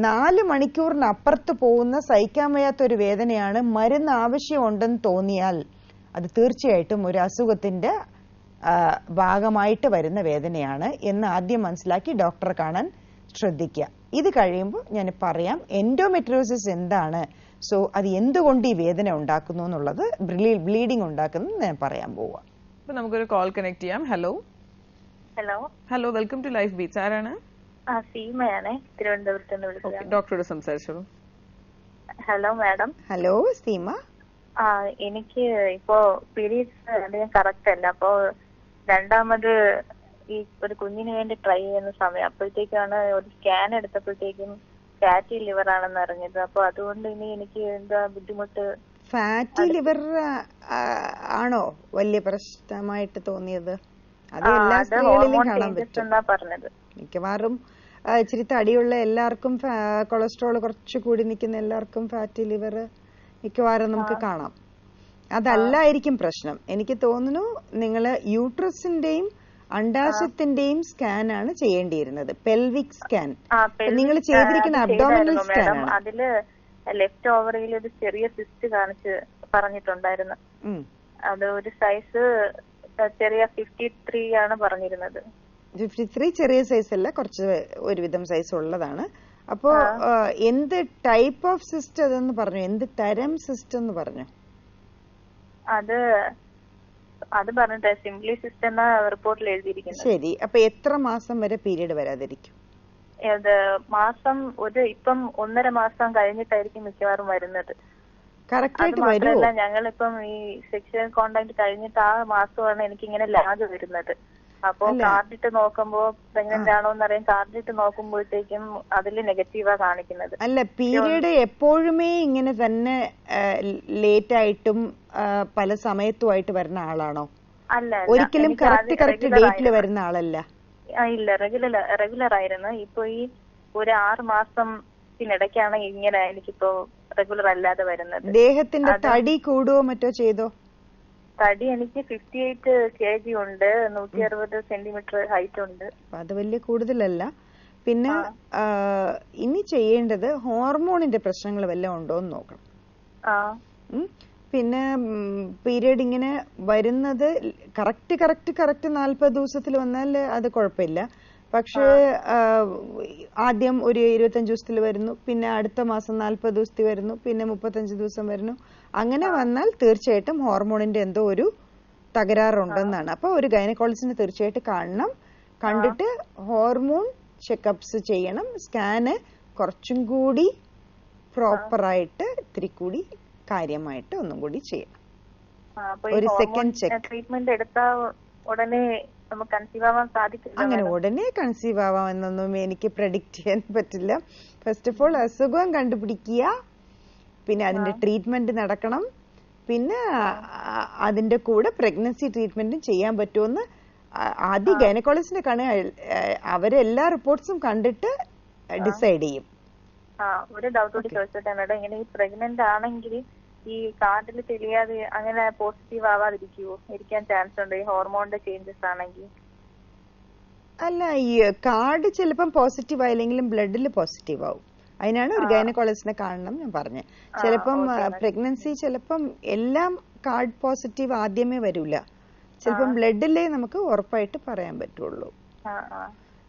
4 മണിക്കൂറിനപ്പുറത്ത് പോകുന്ന സഹിക്കാൻ വയ്യാത്തൊരു വേദനയാണ്. മരുന്ന് ആവശ്യമുണ്ടെന്ന് തോന്നിയാൽ അത് തീർച്ചയായിട്ടും ഒരു അസുഖത്തിന്റെ ഭാഗമായിട്ട് വരുന്ന വേദനയാണ് എന്ന് ആദ്യം മനസ്സിലാക്കി ഡോക്ടറെ കാണാൻ ശ്രദ്ധിക്കുക. ഇത് കഴിയുമ്പോൾ ഞാൻ പറയാം എൻഡോമെട്രിയോസിസ് എന്താണ്, സോ അത് എന്തുകൊണ്ട് ഈ വേദന ഉണ്ടാക്കുന്നു എന്നുള്ളത്, ബ്ലീഡിംഗ് ഉണ്ടാക്കുന്നത് ഞാൻ പറയാൻ പോവാം. അപ്പൊ നമുക്കൊരു കോൾ കണക്ട് ചെയ്യാം. Hello hello, welcome to Life Beats. ആരാണ്? സീമയാണേ, തിരുവനന്തപുരത്ത് നിന്ന് വിളിക്കുന്നത്. ഡോക്ടറോട് സംസാരിച്ചോളൂ. Hello madam. ഹലോ സീമ. എനിക്ക് ഇപ്പോ പീരീഡ്സ് അധികം കറക്റ്റ് അല്ല. അപ്പോ രണ്ടാമത് ഈ ഒരു കുഞ്ഞിന് വേണ്ടി ട്രൈ ചെയ്യുന്ന സമയം അപ്പോഴത്തേക്കാണ് ഒരു സ്കാൻ എടുത്തപ്പോഴത്തേക്കും ഫാറ്റി ലിവർ ആണെന്ന് അറിഞ്ഞത്. അപ്പൊ അതുകൊണ്ട് ഇനി എനിക്ക് എന്താ ബുദ്ധിമുട്ട്? ഫാറ്റി ലിവർ ആണോ വലിയ പ്രശ്നമായിട്ട് തോന്നിയത്? അത് എല്ലാ സ്ത്രീകളിലും കാണാൻ പറ്റും. പറഞ്ഞത് മിക്കവാറും ഇച്ചിരി തടിയുള്ള എല്ലാവർക്കും, കൊളസ്ട്രോൾ കുറച്ച് കൂടി നിൽക്കുന്ന എല്ലാവർക്കും ഫാറ്റി ലിവർ മിക്കവാറും നമുക്ക് കാണാം. അതല്ലായിരിക്കും പ്രശ്നം. എനിക്ക് തോന്നുന്നു നിങ്ങൾ യൂട്രസിന്റെയും അണ്ടാശയത്തിന്റെയും സ്കാൻ ആണ് ചെയ്യേണ്ടിയിരുന്നത്, പെൽവിക് സ്കാൻ. നിങ്ങൾ ചെയ്തിരിക്കുന്ന അബ്ഡോമിനൽ സ്കാൻ ആണ്. അതില് ലെഫ്റ്റ് ഓവറിയിൽ ഒരു ചെറിയ സിസ്റ്റ് കാണിച്ച് പറഞ്ഞിട്ടുണ്ടായിരുന്നു. അത് ഒരു സൈസ് ചെറിയ 53 ആണ് പറഞ്ഞിരുന്നത്. 53 ചെറിയ സൈസ് അല്ല, കുറച്ച് ഒരുവിധം സൈസ് ഉള്ളതാണ്. അപ്പോ എന്ത് ടൈപ്പ് ഓഫ് സിസ്റ്റ് അതെന്ന് പറഞ്ഞു, എന്ത് തരം സിസ്റ്റ് എന്ന് പറഞ്ഞു? അത് പറഞ്ഞിട്ട് സിംപ്ലി സിസ്റ്റ് എന്ന റിപ്പോർട്ടിൽ എഴുതിയിരിക്കുന്നത്. ശരി, അപ്പൊ എത്ര മാസം വരെ പീരീഡ് വരാതിരിക്കും? മാസം ഇപ്പം 1.5 മാസം കഴിഞ്ഞിട്ടായിരിക്കും മിക്കവാറും വരുന്നത്. കറക്റ്റ് വരുമോ? ഞങ്ങളിപ്പം ഈ സെക്ഷൽ കോണ്ടാക്ട് കഴിഞ്ഞിട്ട് ആ മാസമാണ് എനിക്ക് ഇങ്ങനെ ലാഗ് വരുന്നത്. അപ്പൊ കാർഡിട്ട് നോക്കുമ്പോ പ്രഗ്നന്റ് ആണോ എന്നറിയാൻ കാർഡിട്ട് നോക്കുമ്പോഴത്തേക്കും അതിൽ നെഗറ്റീവാ കാണിക്കുന്നത്. അല്ല, പീരീഡ് എപ്പോഴുമേ ഇങ്ങനെ തന്നെ ലേറ്റ് ആയിട്ടും പല സമയത്തുമായിട്ട് വരുന്ന ആളാണോ? അല്ല, ഒരിക്കലും കറക്റ്റ് ഡേറ്റിൽ വരുന്ന ആളല്ല. ഇല്ല, റെഗുലർ ആയിരുന്നു. ഇപ്പൊ ഈ ഒരു 6 മാസത്തിനിടയ്ക്കാണ് ഇങ്ങനെ എനിക്കിപ്പോ റെഗുലർ അല്ലാതെ വരുന്നത്. ദേഹത്തിന്റെ തടി കൂടുവോ മറ്റോ ചെയ്തോ? തടി എനിക്ക് 58 kg ഉണ്ട്, 160 സെന്റിമീറ്റർ ഹൈറ്റ് ഉണ്ട്. അത് വലിയ കൂടുതലല്ല. പിന്നെ ഇനി ചെയ്യേണ്ടത് ഹോർമോണിന്റെ പ്രശ്നങ്ങൾ വല്ലതും ഉണ്ടോ എന്ന് നോക്കണം. പിന്നെ പീരീഡ് ഇങ്ങനെ വരുന്നത് കറക്റ്റ് 40 ദിവസത്തിൽ വന്നാൽ അത് കുഴപ്പമില്ല. പക്ഷേ ആദ്യം ഒരു 25 ദിവസത്തിൽ വരുന്നു, പിന്നെ അടുത്ത മാസം 40 ദിവസത്തിൽ വരുന്നു, പിന്നെ 35 ദിവസം വരുന്നു. അങ്ങനെ വന്നാൽ തീർച്ചയായിട്ടും ഹോർമോണിന്റെ എന്തോ ഒരു തകരാറുണ്ടെന്നാണ്. അപ്പൊ ഒരു ഗൈനക്കോളജിസ്റ്റിനെ തീർച്ചയായിട്ടും കാണണം. കണ്ടിട്ട് ഹോർമോൺ ചെക്കപ്സ് ചെയ്യണം. സ്കാന് കുറച്ചും കൂടി പ്രോപ്പറായിട്ട് ഇത്തിരി കൂടി കാര്യമായിട്ട് ഒന്നും കൂടി ചെയ്യണം. ഒരു സെക്കൻഡ് ചെക്ക്. ട്രീറ്റ്മെന്റ് എടുത്താൽ ഉടനെ നമുക്ക് കൺസീവ് ആവാൻ സാധിക്കില്ല. അങ്ങനെ ഉടനെ കൺസീവ് ആവാം എന്നൊന്നും എനിക്ക് പ്രെഡിക്റ്റ് ചെയ്യാൻ പറ്റില്ല. ഫസ്റ്റ് ഓഫ് ഓൾ അസുഖം കണ്ടുപിടിക്കുക, പിന്നെ അതിന്റെ ട്രീറ്റ്മെന്റ് നടക്കണം, പിന്നെ അതിന്റെ കൂടെ പ്രഗ്നൻസി ട്രീറ്റ്മെന്റും ചെയ്യാൻ പറ്റുമെന്ന് ആദ്യം ഗൈനക്കോളജിസ്റ്റിനെ കാണുക. അവരെല്ലാ റിപ്പോർട്ട്സും കണ്ടിട്ട് ഡിസൈഡ് ചെയ്യും. ഒരു ഡൗട്ട് കൂടി ചോദിച്ചോട്ടെ മാഡം, ഇങ്ങനെ ഈ പ്രഗ്നന്റ് ആണെങ്കിൽ ഈ കാർഡിൽ തെളിയാതെ അങ്ങനെ പോസിറ്റീവ് ആവാതിരിക്കുവോ? ഇരിക്കാൻ ചാൻസ് ഉണ്ട് ഈ ഹോർമോണിന്റെ ചേഞ്ചസ് ആണെങ്കിൽ? അല്ല, ഈ കാർഡ് ചിലപ്പം പോസിറ്റീവ് ആയില്ലെങ്കിലും ബ്ലഡിൽ പോസിറ്റീവ് ആവും. അതിനാണ് ഒരു ഗൈനക്കോളജിസ്റ്റിനെ കാണണം ഞാൻ പറഞ്ഞത്. ചിലപ്പം പ്രഗ്നൻസി ചിലപ്പം എല്ലാം കാർഡ് പോസിറ്റീവ് ആദ്യമേ വരൂല. ചിലപ്പം ബ്ലഡിലേ നമുക്ക് ഉറപ്പായിട്ട് പറയാൻ പറ്റുള്ളൂ.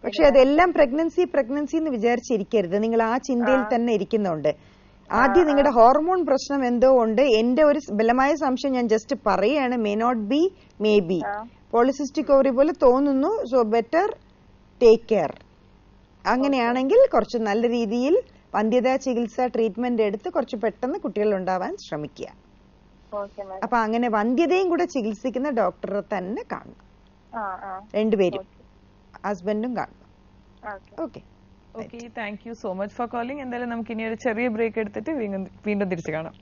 പക്ഷെ അതെല്ലാം പ്രഗ്നൻസി എന്ന് വിചാരിച്ചിരിക്കരുത്. നിങ്ങൾ ആ ചിന്തയിൽ തന്നെ ഇരിക്കുന്നുണ്ട്. ആദ്യം നിങ്ങളുടെ ഹോർമോൺ പ്രശ്നം എന്തോ ഉണ്ട്. എന്റെ ഒരു ബലമായ സംശയം ഞാൻ ജസ്റ്റ് പറയുകയാണ്, may not be, may be polycystic ovary പോലെ തോന്നുന്നു. So better take care. അങ്ങനെയാണെങ്കിൽ കുറച്ച് നല്ല രീതിയിൽ വന്ധ്യതാ ചികിത്സ ട്രീറ്റ്മെന്റ് എടുത്ത് കുറച്ച് പെട്ടെന്ന് കുട്ടികൾ ഉണ്ടാവാൻ ശ്രമിക്കുക. അപ്പൊ അങ്ങനെ വന്ധ്യതയും കൂടെ ചികിത്സിക്കുന്ന ഡോക്ടറെ തന്നെ കാണണം. രണ്ടുപേരും, ഹസ്ബൻഡും കാണണം. Okay, thank you so much for calling. എന്തായാലും നമുക്ക് ഇനി ഒരു ചെറിയ ബ്രേക്ക് എടുത്തിട്ട് വീണ്ടും തിരിച്ചു കാണാം.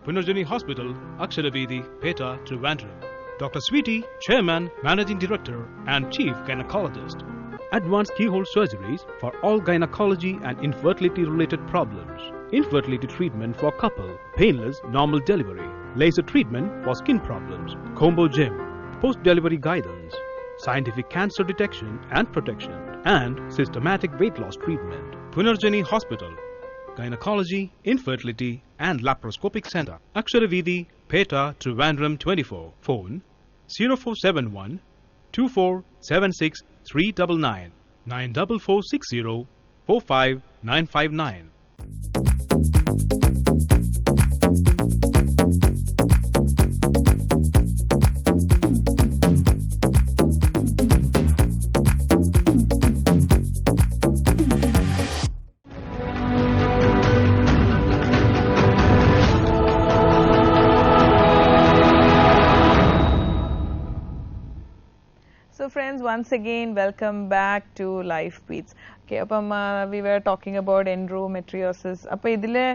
Punarjani Hospital, Aksharavedi, Peta, Trivandrum. Dr. Sweetie, Chairman, Managing Director and Chief Gynecologist. Advanced keyhole surgeries for all gynecology and infertility related problems. Infertility treatment for couple, painless normal delivery, laser treatment for skin problems, combo gym, post-delivery guidance, scientific cancer detection and protection, and systematic weight loss treatment. Punarjani Hospital, Gynecology, Infertility and Laparoscopic Center, Aksharavidhi, Peta, Trivandrum 24. Phone 0471 2476 399 94460 45959. So friends, once again welcome back to Life Beats. Okay, അപ്പം we were talking about endometriosis. അപ്പോൾ ഇതിലെ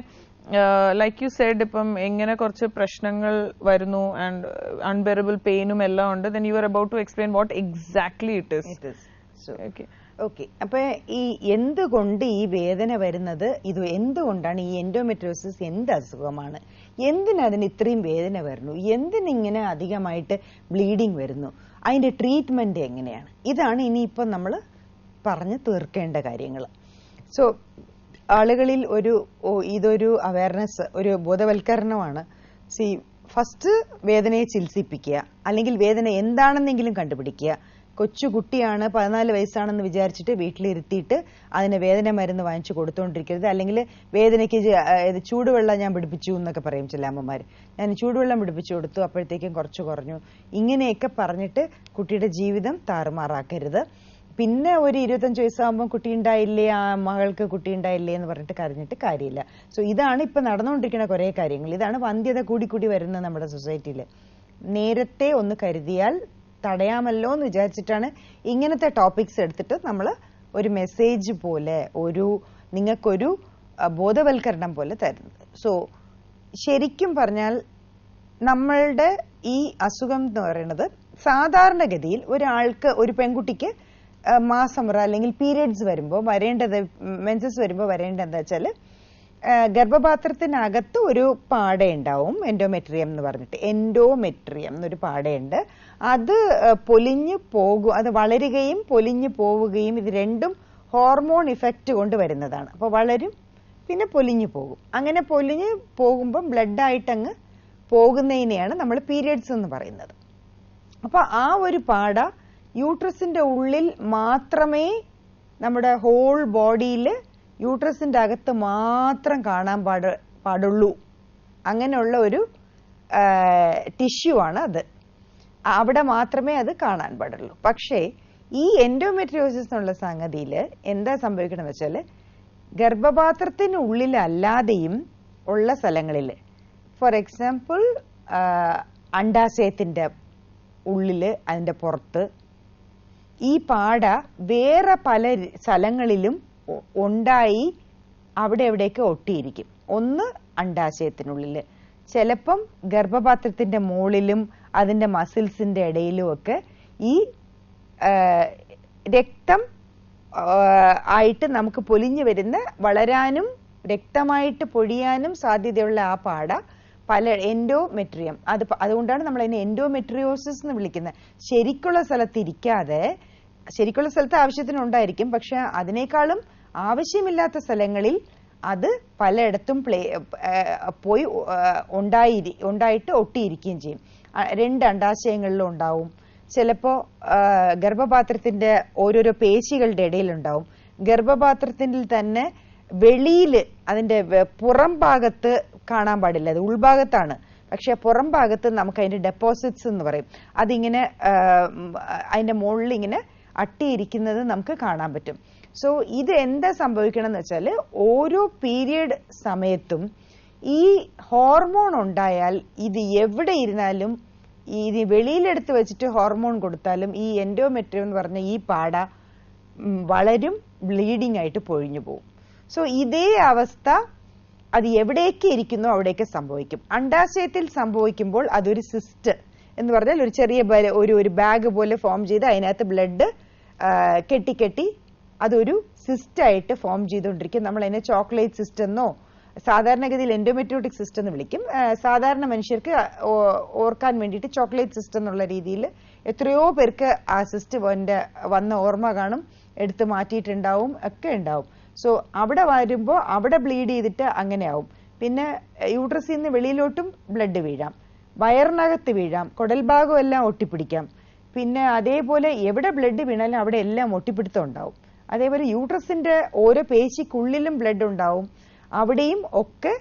like you said, ഇപ്പം എങ്ങനെ കുറച്ച് പ്രശ്നങ്ങൾ വരുന്നു and unbearable പെയിനും എല്ലാം ഉണ്ട്. Then you were about to explain what exactly it is. So, okay. അപ്പൊ ഈ എന്തുകൊണ്ട് ഈ വേദന വരുന്നത്, ഇത് എന്തുകൊണ്ടാണ് ഈ എൻഡോമെട്രിയോസിസ്, എന്ത് അസുഖമാണ്, എന്തിനതിന് ഇത്രയും വേദന വരുന്നു, എന്തിനിങ്ങനെ അധികമായിട്ട് ബ്ലീഡിങ് വരുന്നു, അതിന്റെ ട്രീറ്റ്മെന്റ് എങ്ങനെയാണ്, ഇതാണ് ഇനിയിപ്പം നമ്മൾ പറഞ്ഞു തീർക്കേണ്ട കാര്യങ്ങൾ. സോ ആളുകളിൽ ഇതൊരു അവയർനെസ്, ഒരു ബോധവൽക്കരണമാണ്. ഫസ്റ്റ് വേദനയെ ചികിത്സിപ്പിക്കുക, അല്ലെങ്കിൽ വേദന എന്താണെന്നെങ്കിലും കണ്ടുപിടിക്കുക. കൊച്ചുകുട്ടിയാണ്, 14 വയസ്സാണെന്ന് വിചാരിച്ചിട്ട് വീട്ടിലിരുത്തിയിട്ട് അതിന് വേദന മരുന്ന് വാങ്ങിച്ചു കൊടുത്തുകൊണ്ടിരിക്കരുത്. അല്ലെങ്കിൽ വേദനയ്ക്ക് ചൂടുവെള്ളം ഞാൻ പിടിപ്പിച്ചു എന്നൊക്കെ പറയും ചില അമ്മമാർ. ഞാൻ ചൂടുവെള്ളം പിടിപ്പിച്ചു കൊടുത്തു, അപ്പോഴത്തേക്കും കുറച്ച് കുറഞ്ഞു, ഇങ്ങനെയൊക്കെ പറഞ്ഞിട്ട് കുട്ടിയുടെ ജീവിതം താറുമാറാക്കരുത്. പിന്നെ ഒരു 25 വയസ്സാകുമ്പോൾ കുട്ടി ഉണ്ടായില്ലേ, ആ മകൾക്ക് കുട്ടി ഉണ്ടായില്ലേ എന്ന് പറഞ്ഞിട്ട് കരഞ്ഞിട്ട് കാര്യമില്ല. സോ ഇതാണ് ഇപ്പൊ നടന്നുകൊണ്ടിരിക്കുന്ന കുറെ കാര്യങ്ങൾ. ഇതാണ് വന്ധ്യത കൂടി വരുന്നത് നമ്മുടെ സൊസൈറ്റിയിൽ. നേരത്തെ ഒന്ന് കരുതിയാൽ തടയാമല്ലോ എന്ന് വിചാരിച്ചിട്ടാണ് ഇങ്ങനത്തെ ടോപ്പിക്സ് എടുത്തിട്ട് നമ്മൾ ഒരു മെസ്സേജ് പോലെ, നിങ്ങൾക്കൊരു ബോധവൽക്കരണം പോലെ തരുന്നത്. സോ ശരിക്കും പറഞ്ഞാൽ നമ്മളുടെ ഈ അസുഖം എന്ന് പറയുന്നത് സാധാരണഗതിയിൽ ഒരാൾക്ക്, ഒരു പെൺകുട്ടിക്ക് മാസമുറ അല്ലെങ്കിൽ പീരിയഡ്സ് വരുമ്പോൾ വരേണ്ടത്, മെൻസസ് വരുമ്പോൾ വരേണ്ടത് എന്താ വെച്ചാൽ ഗർഭപാത്രത്തിനകത്ത് ഒരു പാടയുണ്ടാവും, എൻഡോമെട്രിയം എന്ന് പറഞ്ഞിട്ട്. എൻഡോമെട്രിയം എന്നൊരു പാടയുണ്ട്. അത് പൊലിഞ്ഞു പോകും, അത് വളരുകയും പൊലിഞ്ഞു പോവുകയും, ഇത് രണ്ടും ഹോർമോൺ ഇഫക്റ്റ് കൊണ്ട് വരുന്നതാണ്. അപ്പോൾ വളരും പിന്നെ പൊലിഞ്ഞു പോകും. അങ്ങനെ പൊലിഞ്ഞു പോകുമ്പം ബ്ലഡായിട്ടങ്ങ് പോകുന്നതിനെയാണ് നമ്മൾ പീരിയഡ്സ് എന്ന് പറയുന്നത്. അപ്പൊ ആ ഒരു പാട യൂട്രസിന്റെ ഉള്ളിൽ മാത്രമേ, നമ്മുടെ ഹോൾ ബോഡിയിൽ യൂട്രസിന്റെ അകത്ത് മാത്രം കാണാൻ പാടുള്ളൂ. അങ്ങനെയുള്ള ഒരു ടിഷ്യൂ ആണ് അത്. അവിടെ മാത്രമേ അത് കാണാൻ പാടുള്ളൂ. പക്ഷേ ഈ എൻഡോമെട്രിയോസിസ് എന്നുള്ള സംഗതിയിൽ എന്താ സംഭവിക്കണമെന്ന് വെച്ചാൽ, ഗർഭപാത്രത്തിനുള്ളിലല്ലാതെയും ഉള്ള സ്ഥലങ്ങളിൽ, ഫോർ എക്സാമ്പിൾ അണ്ടാശയത്തിന്റെ ഉള്ളില്, അതിന്റെ പുറത്ത്, ഈ പാട വേറെ പല സ്ഥലങ്ങളിലും ഉണ്ടായി അവിടെ എവിടെയൊക്കെ ഒട്ടിയിരിക്കും. ഒന്ന് അണ്ടാശയത്തിനുള്ളില്, ചിലപ്പം ഗർഭപാത്രത്തിന്റെ മുകളിലും അതിന്റെ മസിൽസിന്റെ ഇടയിലും ഒക്കെ ഈ രക്തം ആയിട്ട് നമുക്ക് പൊലിഞ്ഞു വരുന്ന, വളരാനും രക്തമായിട്ട് പൊഴിയാനും സാധ്യതയുള്ള ആ പാട പല എൻഡോമെട്രിയം, അതുകൊണ്ടാണ് നമ്മൾ അതിനെ എൻഡോമെട്രിയോസിസ് എന്ന് വിളിക്കുന്നത്. ശരിക്കുള്ള സ്ഥലത്ത് ഇരിക്കാതെ, ശരിക്കുള്ള സ്ഥലത്ത് ആവശ്യത്തിനുണ്ടായിരിക്കും, പക്ഷെ അതിനേക്കാളും ആവശ്യമില്ലാത്ത സ്ഥലങ്ങളിൽ അത് പലയിടത്തും പോയി ഉണ്ടായിട്ട് ഒട്ടിയിരിക്കുകയും ചെയ്യും. 2 അണ്ടാശയങ്ങളിലും ഉണ്ടാവും. ചിലപ്പോ ഗർഭപാത്രത്തിന്റെ ഓരോരോ പേശികളുടെ ഇടയിലുണ്ടാവും. ഗർഭപാത്രത്തിൽ തന്നെ വെളിയില്, അതിന്റെ പുറം ഭാഗത്ത് കാണാൻ പാടില്ല, അത് ഉൾഭാഗത്താണ്. പക്ഷെ പുറം ഭാഗത്ത് നമുക്ക് അതിന്റെ ഡെപ്പോസിറ്റ്സ് എന്ന് പറയും. അതിങ്ങനെ അതിന്റെ മുകളിൽ ഇങ്ങനെ അട്ടിയിരിക്കുന്നത് നമുക്ക് കാണാൻ പറ്റും. സോ ഇത് എന്താ സംഭവിക്കണം എന്ന് വെച്ചാൽ, ഓരോ പീരിയഡ് സമയത്തും ഈ ഹോർമോൺ ഉണ്ടായാൽ ഇത് എവിടെ ഇരുന്നാലും, ഇത് വെളിയിലെടുത്ത് വെച്ചിട്ട് ഹോർമോൺ കൊടുത്താലും ഈ എൻഡോമെട്രിയം എന്ന് പറഞ്ഞ ഈ പാട വളരും, ബ്ലീഡിംഗ് ആയിട്ട് പൊഴിഞ്ഞു പോകും. സോ ഇതേ അവസ്ഥ അത് എവിടേക്ക് ഇരിക്കുന്നോ അവിടേക്ക് സംഭവിക്കും. അണ്ടാശയത്തിൽ സംഭവിക്കുമ്പോൾ അതൊരു സിസ്റ്റ് എന്ന് പറഞ്ഞാൽ ഒരു ചെറിയ ഒരു ബാഗ് പോലെ ഫോം ചെയ്ത് അതിനകത്ത് ബ്ലഡ് കെട്ടി അതൊരു സിസ്റ്റായിട്ട് ഫോം ചെയ്തുകൊണ്ടിരിക്കും. നമ്മൾ അതിനെ ചോക്ലേറ്റ് സിസ്റ്റ് എന്നോ സാധാരണഗതിയിൽ എൻഡോമെട്രിയോട്ടിക് സിസ്റ്റം എന്ന് വിളിക്കും. സാധാരണ മനുഷ്യർക്ക് ഓർക്കാൻ വേണ്ടിയിട്ട് ചോക്ലേറ്റ് സിസ്റ്റം എന്നുള്ള രീതിയിൽ എത്രയോ പേർക്ക് ആ സിസ്റ്റ് വന്ന ഓർമ്മ കാണും, എടുത്ത് മാറ്റിയിട്ടുണ്ടാവും, ഒക്കെ ഉണ്ടാവും. സോ അവിടെ വരുമ്പോൾ അവിടെ ബ്ലീഡ് ചെയ്തിട്ട് അങ്ങനെയാവും. പിന്നെ യൂട്രസിൽ നിന്ന് വെളിയിലോട്ടും ബ്ലഡ് വീഴാം, വയറിനകത്ത് വീഴാം, കുടൽ ഭാഗം എല്ലാം ഒട്ടിപ്പിടിക്കാം. പിന്നെ അതേപോലെ എവിടെ ബ്ലഡ് വീണാലും അവിടെ എല്ലാം ഒട്ടിപ്പിടുത്തം ഉണ്ടാവും. അതേപോലെ യൂട്രസിന്റെ ഓരോ പേശിക്കുള്ളിലും ബ്ലഡ് ഉണ്ടാവും. അവിടെയും ഒക്കെ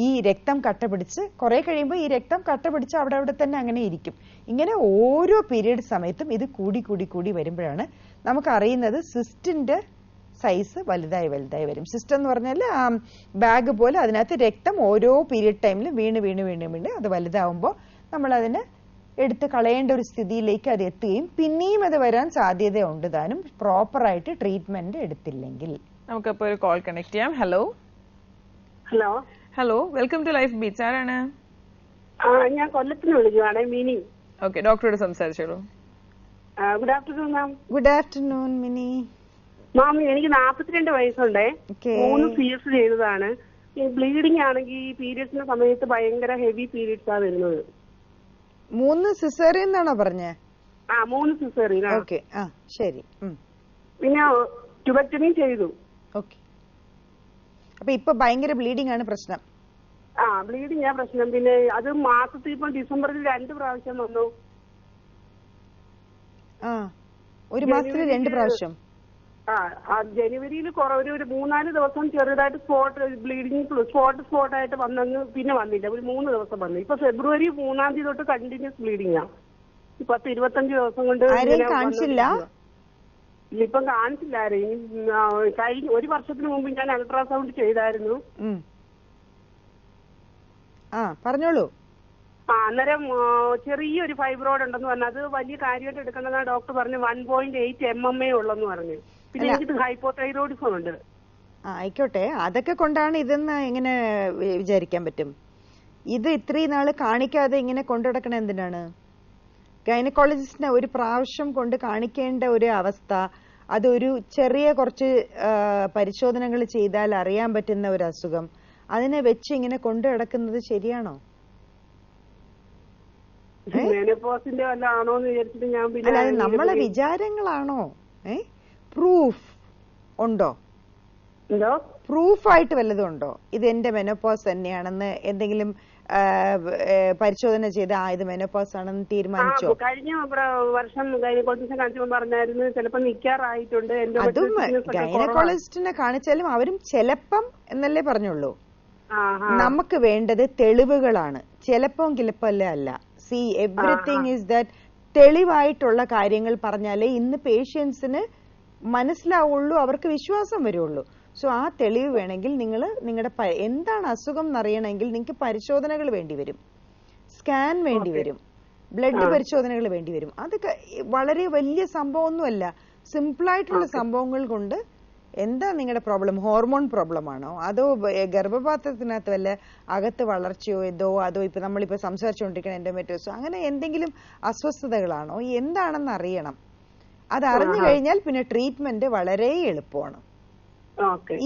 ഈ രക്തം കട്ട പിടിച്ച് കുറെ കഴിയുമ്പോൾ ഈ രക്തം കട്ട പിടിച്ച് അവിടെ തന്നെ അങ്ങനെ ഇരിക്കും. ഇങ്ങനെ ഓരോ പീരീഡ് സമയത്തും ഇത് കൂടി കൂടി കൂടി വരുമ്പോഴാണ് നമുക്ക് അറിയുന്നത് സിസ്റ്റിന്റെ സൈസ് വലുതായി വരും. സിസ്റ്റ് എന്ന് പറഞ്ഞാൽ ആ ബാഗ് പോലെ അതിനകത്ത് രക്തം ഓരോ പീരീഡ് ടൈമിലും വീണ് അത് വലുതാവുമ്പോൾ നമ്മൾ അതിന് എടുത്ത് കളയേണ്ട ഒരു സ്ഥിതിയിലേക്ക് അത് എത്തുകയും പിന്നെയും അത് വരാൻ സാധ്യതയുണ്ട് താനും പ്രോപ്പറായിട്ട് ട്രീറ്റ്മെന്റ് എടുത്തില്ലെങ്കിൽ. നമുക്കപ്പോൾ ഒരു കോൾ കണക്ട് ചെയ്യാം. Hello hello, welcome to Life Beats. ആരാണ്? ഞാൻ കൊല്ലത്തിന് വിളിക്കുവാണ്, മിനി. ഓക്കെ, ഡോക്ടറോട് സംസാരിച്ചോളൂ. Good afternoon ma'am. Good afternoon Mini. Ma'am, എനിക്ക് 42 വയസ്സുണ്ടേ. 3 CS ചെയ്തതാണ്. ഈ ബ്ലീഡിംഗ് ആണെങ്കിൽ ഈ പീരിയഡ്സിന്റെ സമയത്ത് ഭയങ്കര ഹെവി പീരിയഡ്സ് ആണ് വരുന്നത്. 3 സിസേറിയൻ എന്നാണോ പറഞ്ഞേ? 3 സിസേറിയൻ. ഓക്കെ, ശരി. പിന്നെ ട്യൂബക്ടമി ചെയ്തു. ഓക്കെ, അപ്പൊ ഇപ്പൊ ഭയങ്കര ബ്ലീഡിംഗ് ആണ് പ്രശ്നം. ബ്ലീഡിംഗ് ആ പ്രശ്നം. പിന്നെ അത് മാസത്തിൽ ഇപ്പൊ ഡിസംബറിൽ 2 പ്രാവശ്യം വന്നു. ഒരു മാസത്തിൽ 2 പ്രാവശ്യം. ജനുവരിയിൽ ഒരു 3-4 ദിവസം ചെറുതായിട്ട് സ്പോട്ട് ആയിട്ട് വന്നെന്ന് പിന്നെ വന്നില്ല. ഒരു 3 ദിവസം വന്നു. ഇപ്പൊ ഫെബ്രുവരി 3-ാം തീയതി തൊട്ട് കണ്ടിന്യൂസ് ബ്ലീഡിംഗ് ആണ്. 10-25 ദിവസം കൊണ്ട് കാണിച്ചില്ല. ഇപ്പം കാണിച്ചില്ല ആരെയും. കഴിഞ്ഞ 1 വർഷത്തിന് മുമ്പ് ഞാൻ അൾട്രാസൗണ്ട് ചെയ്തായിരുന്നു. പറഞ്ഞോളൂ. അന്നേരം ചെറിയൊരു ഫൈബ്രോയിഡ് ഉണ്ടെന്ന് പറഞ്ഞു. അത് വലിയ കാര്യമായിട്ട് എടുക്കേണ്ടതാണ് ഡോക്ടർ പറഞ്ഞു. 1.8 mm ഉള്ളെന്ന് പറഞ്ഞു. പിന്നെ എനിക്ക് ഹൈപ്പോതൈറോയിഡിസം ഉണ്ട്. ആയിക്കോട്ടെ, അതൊക്കെ കൊണ്ടാണ് ഇതെന്ന് എങ്ങനെ വിചാരിക്കാൻ പറ്റും? ഇത് ഇത്രയും നാള് കാണിക്കാതെ ഇങ്ങനെ കൊണ്ടുനടക്കണ എന്തിനാണ്? ഗൈനക്കോളജിസ്റ്റിനെ ഒരു പ്രാവശ്യം കൊണ്ട് കാണിക്കേണ്ട ഒരു അവസ്ഥ, അതൊരു ചെറിയ കുറച്ച് പരിശോധനകൾ ചെയ്താൽ അറിയാൻ പറ്റുന്ന ഒരു അസുഖം, അതിനെ വെച്ച് ഇങ്ങനെ കൊണ്ടു നടക്കുന്നത് ശരിയാണോ? അല്ലാതെ നമ്മളെ വിചാരങ്ങളാണോ? പ്രൂഫ് ഉണ്ടോ? പ്രൂഫായിട്ട് വല്ലതും ഉണ്ടോ ഇത് എന്റെ മെനോപോസ് തന്നെയാണെന്ന്? എന്തെങ്കിലും പരിശോധന ചെയ്ത് ഇത് മെനോപോസ് ആണെന്ന് തീരുമാനിച്ചോ? കഴിഞ്ഞ വർഷം ഗൈനക്കോളജിസ്റ്റിനെ പറഞ്ഞായിരുന്നു ചിലപ്പോൾ നിൽക്കാറായിട്ടുണ്ട്. അതും ഗൈനക്കോളജിസ്റ്റിനെ കാണിച്ചാലും അവരും ചിലപ്പം എന്നല്ലേ പറഞ്ഞുള്ളൂ. നമുക്ക് വേണ്ടത് തെളിവുകളാണ്. ചിലപ്പം കിലപ്പല്ലേ അല്ല. സി എവറിത്തിങ് ഈസ് ദാറ്റ് തെളിവായിട്ടുള്ള കാര്യങ്ങൾ പറഞ്ഞാലേ ഇന്ന് പേഷ്യൻസിന് മനസ്സിലാവുള്ളൂ, അവർക്ക് വിശ്വാസം വരുള്ളൂ. സോ ആ തെളിവ് വേണമെങ്കിൽ നിങ്ങൾ നിങ്ങളുടെ എന്താണ് അസുഖം എന്നറിയണമെങ്കിൽ നിങ്ങൾക്ക് പരിശോധനകൾ വേണ്ടി വരും, സ്കാൻ വേണ്ടി വരും, ബ്ലഡ് പരിശോധനകൾ വേണ്ടി വരും. അതൊക്കെ വളരെ വലിയ സംഭവമൊന്നുമല്ല. സിമ്പിളായിട്ടുള്ള സംഭവങ്ങൾ കൊണ്ട് എന്താ നിങ്ങളുടെ പ്രോബ്ലം? ഹോർമോൺ പ്രോബ്ലം ആണോ? അതോ ഗർഭപാത്രത്തിനകത്ത് വല്ല അകത്ത് വളർച്ചയോ അതോ ഇപ്പൊ നമ്മളിപ്പോ സംസാരിച്ചുകൊണ്ടിരിക്കുന്ന എൻഡോമെട്രിയോസോ അങ്ങനെ എന്തെങ്കിലും അസ്വസ്ഥതകളാണോ? എന്താണെന്ന് അറിയണം. അത് അറിഞ്ഞു കഴിഞ്ഞാൽ പിന്നെ ട്രീറ്റ്മെന്റ് വളരെ എളുപ്പമാണ്.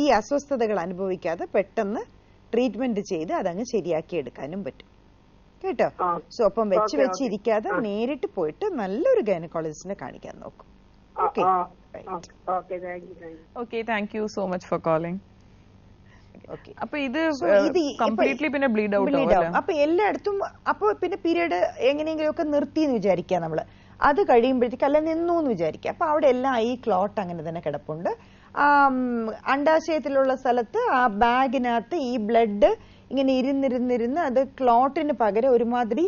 ഈ അസ്വസ്ഥതകൾ അനുഭവിക്കാതെ പെട്ടെന്ന് ട്രീറ്റ്മെന്റ് ചെയ്ത് അതങ്ങ് ശരിയാക്കി എടുക്കാനും പറ്റും കേട്ടോ. സോ അപ്പം വെച്ചിരിക്കാതെ നേരിട്ട് പോയിട്ട് നല്ലൊരു ഗൈനക്കോളജിസ്റ്റിനെ കാണിക്കാൻ നോക്കും. Okay, thank you so much for calling. അപ്പൊ ഇത് കംപ്ലീറ്റ്ലി പിന്നെ ബ്ലീഡ് ഔട്ട് ആവും. അപ്പൊ എല്ലായിടത്തും അപ്പൊ പിന്നെ പീരീഡ് എങ്ങനെയെങ്കിലും ഒക്കെ നിർത്തി എന്ന് വിചാരിക്കുക നമ്മള്. അത് കഴിയുമ്പോഴത്തേക്ക് അല്ല നിന്നു എന്ന് വിചാരിക്കുക. അപ്പൊ അവിടെ എല്ലാം ഈ ക്ലോട്ട് അങ്ങനെ തന്നെ കിടപ്പുണ്ട്. അണ്ടാശയത്തിലുള്ള സ്ഥലത്ത് ആ ബാഗിനകത്ത് ഈ ബ്ലഡ് ഇങ്ങനെ ഇരുന്നിരുന്നിരുന്ന് അത് ക്ലോട്ടിന് പകരം ഒരുമാതിരി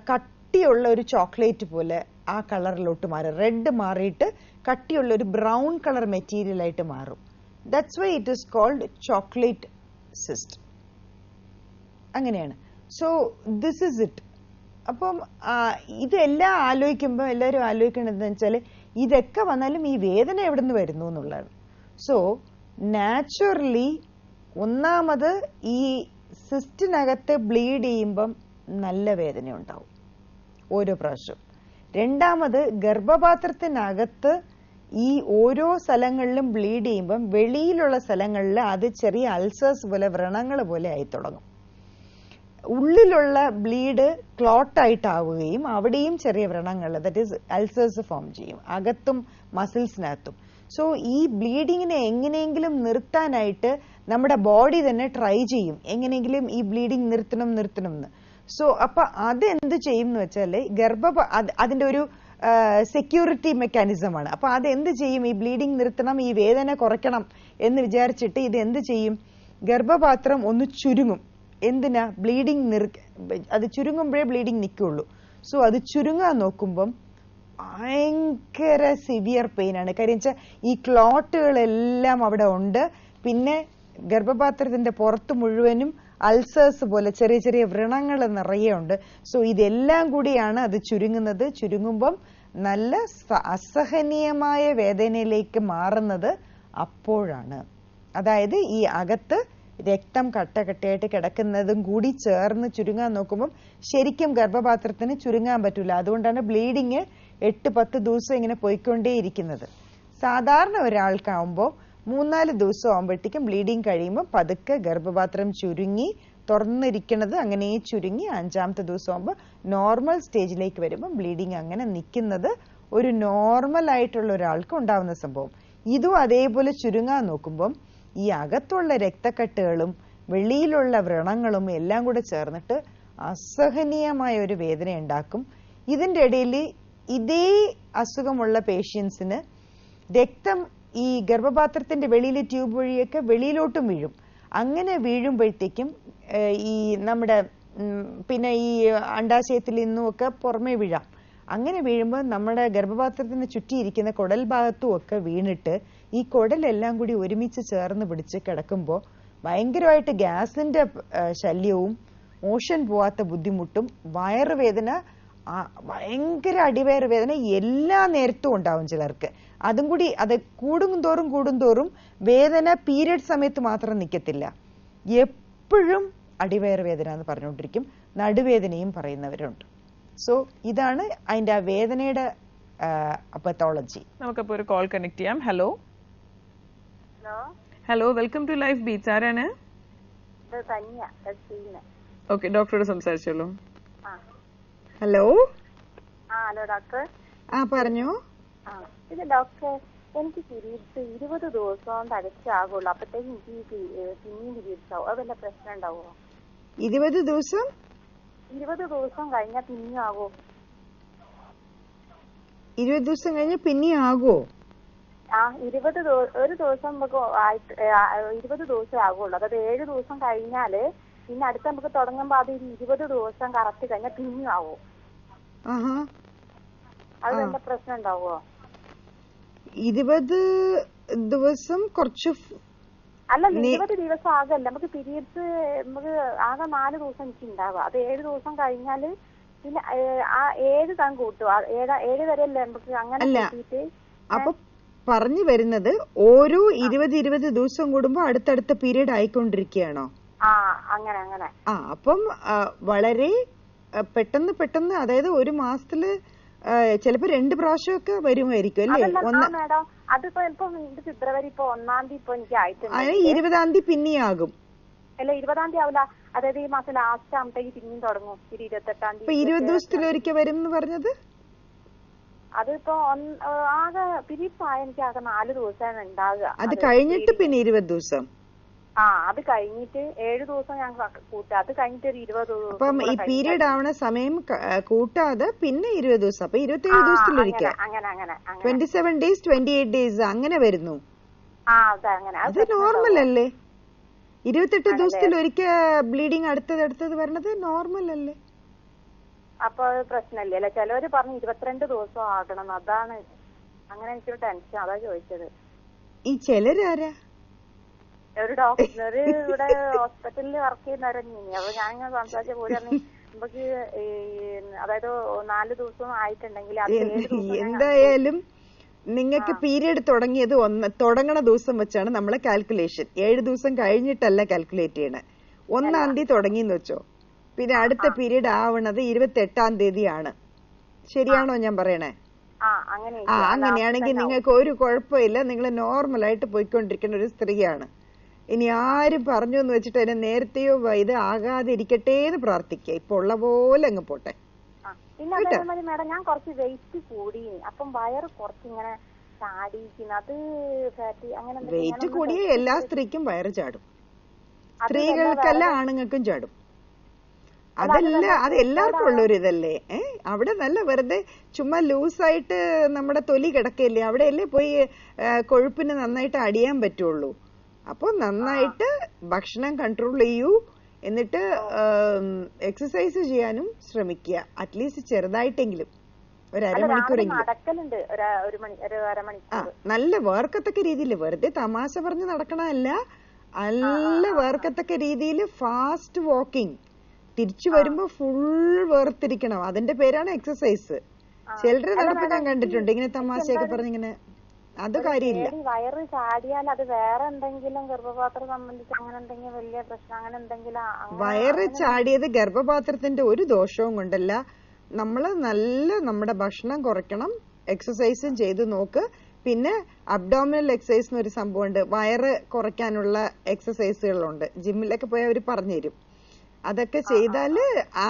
കട്ടിയുള്ള ഒരു ചോക്ലേറ്റ് പോലെ ആ കളറിലോട്ട് മാറും. റെഡ് മാറിയിട്ട് കട്ടിയുള്ള ഒരു ബ്രൗൺ കളർ മെറ്റീരിയൽ ആയിട്ട് മാറും. That's why it is called chocolate cyst. അങ്ങനെയാണ്. So this is it. അപ്പം ഇതെല്ലാം ആലോചിക്കുമ്പോൾ എല്ലാവരും ആലോചിക്കേണ്ടതെന്ന് വെച്ചാൽ ഇതൊക്കെ വന്നാലും ഈ വേദന എവിടെ നിന്ന് വരുന്നു എന്നുള്ളതാണ്. സോ നാച്ചുറലി ഒന്നാമത് ഈ സിസ്റ്റിനകത്ത് ബ്ലീഡ് ചെയ്യുമ്പം നല്ല വേദന ഉണ്ടാവും ഓരോ പ്രാവശ്യം. രണ്ടാമത് ഗർഭപാത്രത്തിനകത്ത് ഈ ഓരോ സ്ഥലങ്ങളിലും ബ്ലീഡ് ചെയ്യുമ്പം വെളിയിലുള്ള സ്ഥലങ്ങളിൽ അത് ചെറിയ അൾസേഴ്സ് പോലെ വ്രണങ്ങൾ പോലെ ആയി തുടങ്ങും. ഉള്ളിലുള്ള ബ്ലീഡ് ക്ലോട്ടായിട്ടാവുകയും അവിടെയും ചെറിയ വ്രണങ്ങൾ, ദാറ്റ് ഈസ് അൾസേഴ്സ് ഫോം ചെയ്യും, അകത്തും മസിൽസിനകത്തും. സോ ഈ ബ്ലീഡിങ്ങിനെ എങ്ങനെയെങ്കിലും നിർത്താനായിട്ട് നമ്മുടെ ബോഡി തന്നെ ട്രൈ ചെയ്യും, എങ്ങനെയെങ്കിലും ഈ ബ്ലീഡിങ് നിർത്തണം എന്ന്. സോ അപ്പൊ അതെന്ത് ചെയ്യും എന്ന് വെച്ചാല് അതിന്റെ ഒരു സെക്യൂരിറ്റി മെക്കാനിസമാണ്. അപ്പൊ അതെന്ത് ചെയ്യും, ഈ ബ്ലീഡിങ് നിർത്തണം, ഈ വേദന കുറയ്ക്കണം എന്ന് വിചാരിച്ചിട്ട് ഇത് എന്ത് ചെയ്യും, ഗർഭപാത്രം ഒന്ന് ചുരുങ്ങും. എന്തിനാ, ബ്ലീഡിങ് അത് ചുരുങ്ങുമ്പോഴേ ബ്ലീഡിങ് നിൽക്കുള്ളൂ. സോ അത് ചുരുങ്ങാൻ നോക്കുമ്പം ഭയങ്കര സിവിയർ പെയിൻ ആണ്. കാര്യം വെച്ചാൽ ഈ ക്ലോട്ടുകളെല്ലാം അവിടെ ഉണ്ട്. പിന്നെ ഗർഭപാത്രത്തിന്റെ പുറത്ത് മുഴുവനും അൾസേഴ്സ് പോലെ ചെറിയ ചെറിയ വ്രണങ്ങൾ നിറയെ ഉണ്ട്. സോ ഇതെല്ലാം കൂടിയാണ് അത് ചുരുങ്ങുന്നത്. ചുരുങ്ങുമ്പം നല്ല അസഹനീയമായ വേദനയിലേക്ക് മാറുന്നത് അപ്പോഴാണ്. അതായത് ഈ അകത്ത് രക്തം കട്ടയായിട്ട് കിടക്കുന്നതും കൂടി ചേർന്ന് ചുരുങ്ങാൻ നോക്കുമ്പം ശരിക്കും ഗർഭപാത്രത്തിന് ചുരുങ്ങാൻ പറ്റില്ല. അതുകൊണ്ടാണ് ബ്ലീഡിങ് 8-10 ദിവസം ഇങ്ങനെ പോയിക്കൊണ്ടേയിരിക്കുന്നത്. സാധാരണ ഒരാൾക്കാവുമ്പോൾ 3-4 ദിവസം ആകുമ്പോഴത്തേക്കും ബ്ലീഡിങ് കഴിയുമ്പോൾ പതുക്കെ ഗർഭപാത്രം ചുരുങ്ങി തുറന്നിരിക്കുന്നത് അങ്ങനെ ചുരുങ്ങി 5-ാമത്തെ ദിവസം ആകുമ്പോൾ നോർമൽ സ്റ്റേജിലേക്ക് വരുമ്പോൾ ബ്ലീഡിങ് അങ്ങനെ നിൽക്കുന്നത് ഒരു നോർമൽ ആയിട്ടുള്ള ഒരാൾക്ക് ഉണ്ടാവുന്ന സംഭവം. ഇതും അതേപോലെ ചുരുങ്ങാൻ നോക്കുമ്പം ഈ അകത്തുള്ള രക്തക്കെട്ടുകളും വെളിയിലുള്ള വ്രണങ്ങളും എല്ലാം കൂടെ ചേർന്നിട്ട് അസഹനീയമായ ഒരു വേദന ഉണ്ടാക്കും. ഇതിന്റെ ഇടയിൽ ഇതേ അസുഖമുള്ള പേഷ്യൻസിന് രക്തം ഈ ഗർഭപാത്രത്തിന്റെ വെളിയിലെ ട്യൂബ് വഴിയൊക്കെ വെളിയിലോട്ടും വീഴും. അങ്ങനെ വീഴുമ്പോഴത്തേക്കും ഈ നമ്മുടെ പിന്നെ ഈ അണ്ടാശയത്തിൽ നിന്നുമൊക്കെ പുറമേ വീഴാം. അങ്ങനെ വീഴുമ്പോൾ നമ്മുടെ ഗർഭപാത്രത്തിന് ചുറ്റിയിരിക്കുന്ന കുടൽ ഭാഗത്തും ഒക്കെ വീണിട്ട് ഈ കുടലെല്ലാം കൂടി ഒരുമിച്ച് ചേർന്ന് പിടിച്ച് കിടക്കുമ്പോൾ ഭയങ്കരമായിട്ട് ഗ്യാസിന്റെ ശല്യവും മോഷൻ പോവാത്ത ബുദ്ധിമുട്ടും വയറുവേദന, ഭയങ്കര അടിവയറ് വേദന എല്ലാ നേരത്തും ഉണ്ടാവും ചിലർക്ക്. അതും കൂടി അത് കൂടുന്തോറും വേദന പീരിയഡ് സമയത്ത് മാത്രം നിൽക്കത്തില്ല, എപ്പോഴും അടിവയറ് വേദന എന്ന് പറഞ്ഞുകൊണ്ടിരിക്കും. നടുവേദനയും പറയുന്നവരുണ്ട്. സോ ഇതാണ് അതിന്റെ ആ വേദനയുടെ പത്തോളജി. നമുക്കപ്പോ ഒരു കോൾ കണക്ട് ചെയ്യാം. Hello, welcome to Life Beats. ആരാണ്? ഓക്കെ, ഡോക്ടറോട് സംസാരിച്ചോളൂ. ഹലോ. Hello doctor. പറഞ്ഞോ. ഇത് ഡോക്ടർ, എനിക്ക് പീരീഡ്സ് 20 ദിവസം തടച്ചാകുള്ളൂ, അപ്പത്തേക്ക് എനിക്ക് പിന്നെയും പീരീഡ്സ് ആവും. അത് വല്ല പ്രശ്നം ഉണ്ടാവുമോ? 20 ദിവസം കഴിഞ്ഞാൽ പിന്നെയും ആകുമോ? 20 ദിവസം കഴിഞ്ഞാൽ പിന്നെയും ആകുമോ? ഒരു ദിവസം നമുക്ക് 20 ദിവസം ആകുള്ളൂ. അതായത് 7 ദിവസം കഴിഞ്ഞാല് പിന്നെ അടുത്ത നമുക്ക് തുടങ്ങുമ്പോ അത് 20 ദിവസം കറക്റ്റ് കഴിഞ്ഞാൽ പിന്നെയും ആകുമോ? അത് എന്താ പ്രശ്നം ഉണ്ടാവുമോ? 20 ദിവസം കുറച്ച് അല്ല, 20 ദിവസം ആകല്ല. നമുക്ക് പീരീഡ്സ് നമുക്ക് ആകെ 4 ദിവസം എനിക്ക് ഉണ്ടാവുക. അത് 7 ദിവസം കഴിഞ്ഞാല് പിന്നെ ആ 7 താൻ കൂട്ടും. 7 വരെ അല്ലേ നമുക്ക് അങ്ങനെ കൂട്ടിയിട്ട്. അപ്പൊ പറഞ്ഞു വരുന്നത് ഓരോ 20 ദിവസം കൂടുമ്പോ അടുത്തടുത്ത പീരീഡ് ആയിക്കൊണ്ടിരിക്കുകയാണോ? അങ്ങനെ. അപ്പം വളരെ പെട്ടെന്ന് അതായത് ഒരു മാസത്തില് ചിലപ്പോ 2 പ്രാവശ്യമൊക്കെ വരുമായിരിക്കും അല്ലേ? മേഡം, അതിപ്പോ ഫെബ്രുവരി 1-ാം തീയതി ഇപ്പൊ എനിക്ക് ആയിട്ടുണ്ട്. 20-ാം തീയതി പിന്നെയും ആകും. അല്ല, 20-ാം തീയതി ആവില്ല. അതായത് ഈ മാസം ലാസ്റ്റ് ആകുമ്പോഴത്തേക്ക് പിന്നെയും തുടങ്ങും. 28-ാം തീയതി. 20 ദിവസത്തിലൊരിക്കൽ വരും എന്ന് പറഞ്ഞത്? അതിപ്പോ ആകെ പീരീഡ്സ് ആയ എനിക്ക് ആകെ 4 ദിവസമാണ് ഉണ്ടാകുക. അത് കഴിഞ്ഞിട്ട് പിന്നെ 20 ദിവസം. അത് കഴിഞ്ഞിട്ട് 7 ദിവസം ഞാൻ കൂട്ടാം. അത് കഴിഞ്ഞിട്ട് ഒരു 20 ദിവസം. അപ്പം ഈ പീരീഡ് ആവണ സമയം കൂട്ടാതെ പിന്നെ 20 ദിവസം. അപ്പൊ 27 ദിവസത്തിലൊരിക്കൽ. അങ്ങനെ 27 days 28 days അങ്ങനെ വരുന്നു. അത് നോർമൽ അല്ലേ? 28 ദിവസത്തിലൊരിക്കൽ ബ്ലീഡിങ് അടുത്തത് വരണത് നോർമൽ അല്ലേ? അപ്പൊ പ്രശ്നമില്ലേ അല്ലെ? ചിലവര് പറഞ്ഞു 22 ദിവസം ആകണം. അതാണ് അങ്ങനെ എനിക്കൊരു ടെൻഷൻ. അതാ ചോദിച്ചത്. ഈ ചിലരാരാ? ഒരു ഡോക്ടർ ഇവിടെ ഹോസ്പിറ്റലിൽ വർക്ക് ചെയ്യുന്നവരെന്നെ. അപ്പൊ ഞാനിങ്ങനെ സംസാരിച്ച പോലെ നമുക്ക് അതായത് 4 ദിവസം ആയിട്ടുണ്ടെങ്കിൽ എന്തായാലും നിങ്ങൾക്ക് പീരീഡ് തുടങ്ങിയത് തുടങ്ങണ ദിവസം വെച്ചാണ് നമ്മളെ കാൽക്കുലേഷൻ. 7 ദിവസം കഴിഞ്ഞിട്ടല്ല കാൽക്കുലേറ്റ് ചെയ്യണേ. 1-ാം തീയതി തുടങ്ങിയെന്ന് വെച്ചോ, പിന്നെ അടുത്ത പീരീഡ് ആവണത് 28-ാം തീയതിയാണ്. ശരിയാണോ ഞാൻ പറയണേ? അങ്ങനെയാണെങ്കിൽ നിങ്ങൾക്ക് ഒരു കുഴപ്പമില്ല. നിങ്ങൾ നോർമലായിട്ട് പോയിക്കൊണ്ടിരിക്കുന്ന ഒരു സ്ത്രീയാണ്. ഇനി ആരും പറഞ്ഞു എന്ന് വെച്ചിട്ട് അതിനെ നേരത്തെയോ ഇത് ആകാതിരിക്കട്ടെ എന്ന് പ്രാർത്ഥിക്കുക. ഇപ്പൊ ഉള്ള പോലെ അങ്ങ് പോട്ടെ. പിന്നെ അതേമാതിരി മാഡം ഞാൻ കുറച്ച് വെയിറ്റ് കൂടി, അപ്പം വയറ് കുറച്ചിങ്ങനെ ചാടിയിരിക്കുന്നു. അത് ഫാറ്റി അങ്ങനെ വെയിറ്റ് കൂടിയ എല്ലാ സ്ത്രീക്കും വയറ് ചാടും. സ്ത്രീകൾക്കല്ല ആണുങ്ങൾക്കും ചാടും. അതല്ല, അത് എല്ലാവർക്കും ഉള്ളൊരു ഇതല്ലേ. അവിടെ നല്ല വെറുതെ ചുമ്മാ ലൂസായിട്ട് നമ്മുടെ തൊലി കിടക്കല്ലേ, അവിടെയല്ലേ പോയി കൊഴുപ്പിന് നന്നായിട്ട് അടിയാൻ പറ്റുള്ളൂ. അപ്പൊ നന്നായിട്ട് ഭക്ഷണം കൺട്രോൾ ചെയ്യൂ, എന്നിട്ട് എക്സസൈസ് ചെയ്യാനും ശ്രമിക്കുക. അറ്റ്ലീസ്റ്റ് ചെറുതായിട്ടെങ്കിലും ഒരു അരമണിക്കൂറെങ്കിലും. നല്ല വേർക്കത്തക്ക രീതിയിൽ, വെറുതെ തമാശ പറഞ്ഞ് നടക്കണമല്ല, നല്ല വേർക്കത്തക്ക രീതിയിൽ ഫാസ്റ്റ് വാക്കിംഗ്. തിരിച്ചു വരുമ്പോ ഫുൾ വേർത്തിരിക്കണം. അതിന്റെ പേരാണ് എക്സസൈസ്. ചിലര് നടപ്പ് ഞാൻ കണ്ടിട്ടുണ്ട് ഇങ്ങനെ തമാശയൊക്കെ പറഞ്ഞിങ്ങനെ. അത് കാര്യമില്ല. വയറ് ചാടിയാൽ അത് വേറെ എന്തെങ്കിലും ഗർഭപാത്രം സംബന്ധിച്ച് അങ്ങനെ എന്തെങ്കിലും വലിയ പ്രശ്നം അങ്ങനെ എന്തെങ്കിലും? വയറ് ചാടിയത് ഗർഭപാത്രത്തിന്റെ ഒരു ദോഷവും കൊണ്ടല്ല. നമ്മള് നമ്മുടെ ഭക്ഷണം കുറയ്ക്കണം, എക്സസൈസും ചെയ്ത് നോക്ക്. പിന്നെ അബ്ഡോമിനൽ എക്സസൈസ് എന്നൊരു സംഭവമുണ്ട്, വയറ് കുറയ്ക്കാനുള്ള എക്സസൈസുകളുണ്ട്. ജിമ്മിലൊക്കെ പോയി അവര് പറഞ്ഞുതരും. അതൊക്കെ ചെയ്താല് ആ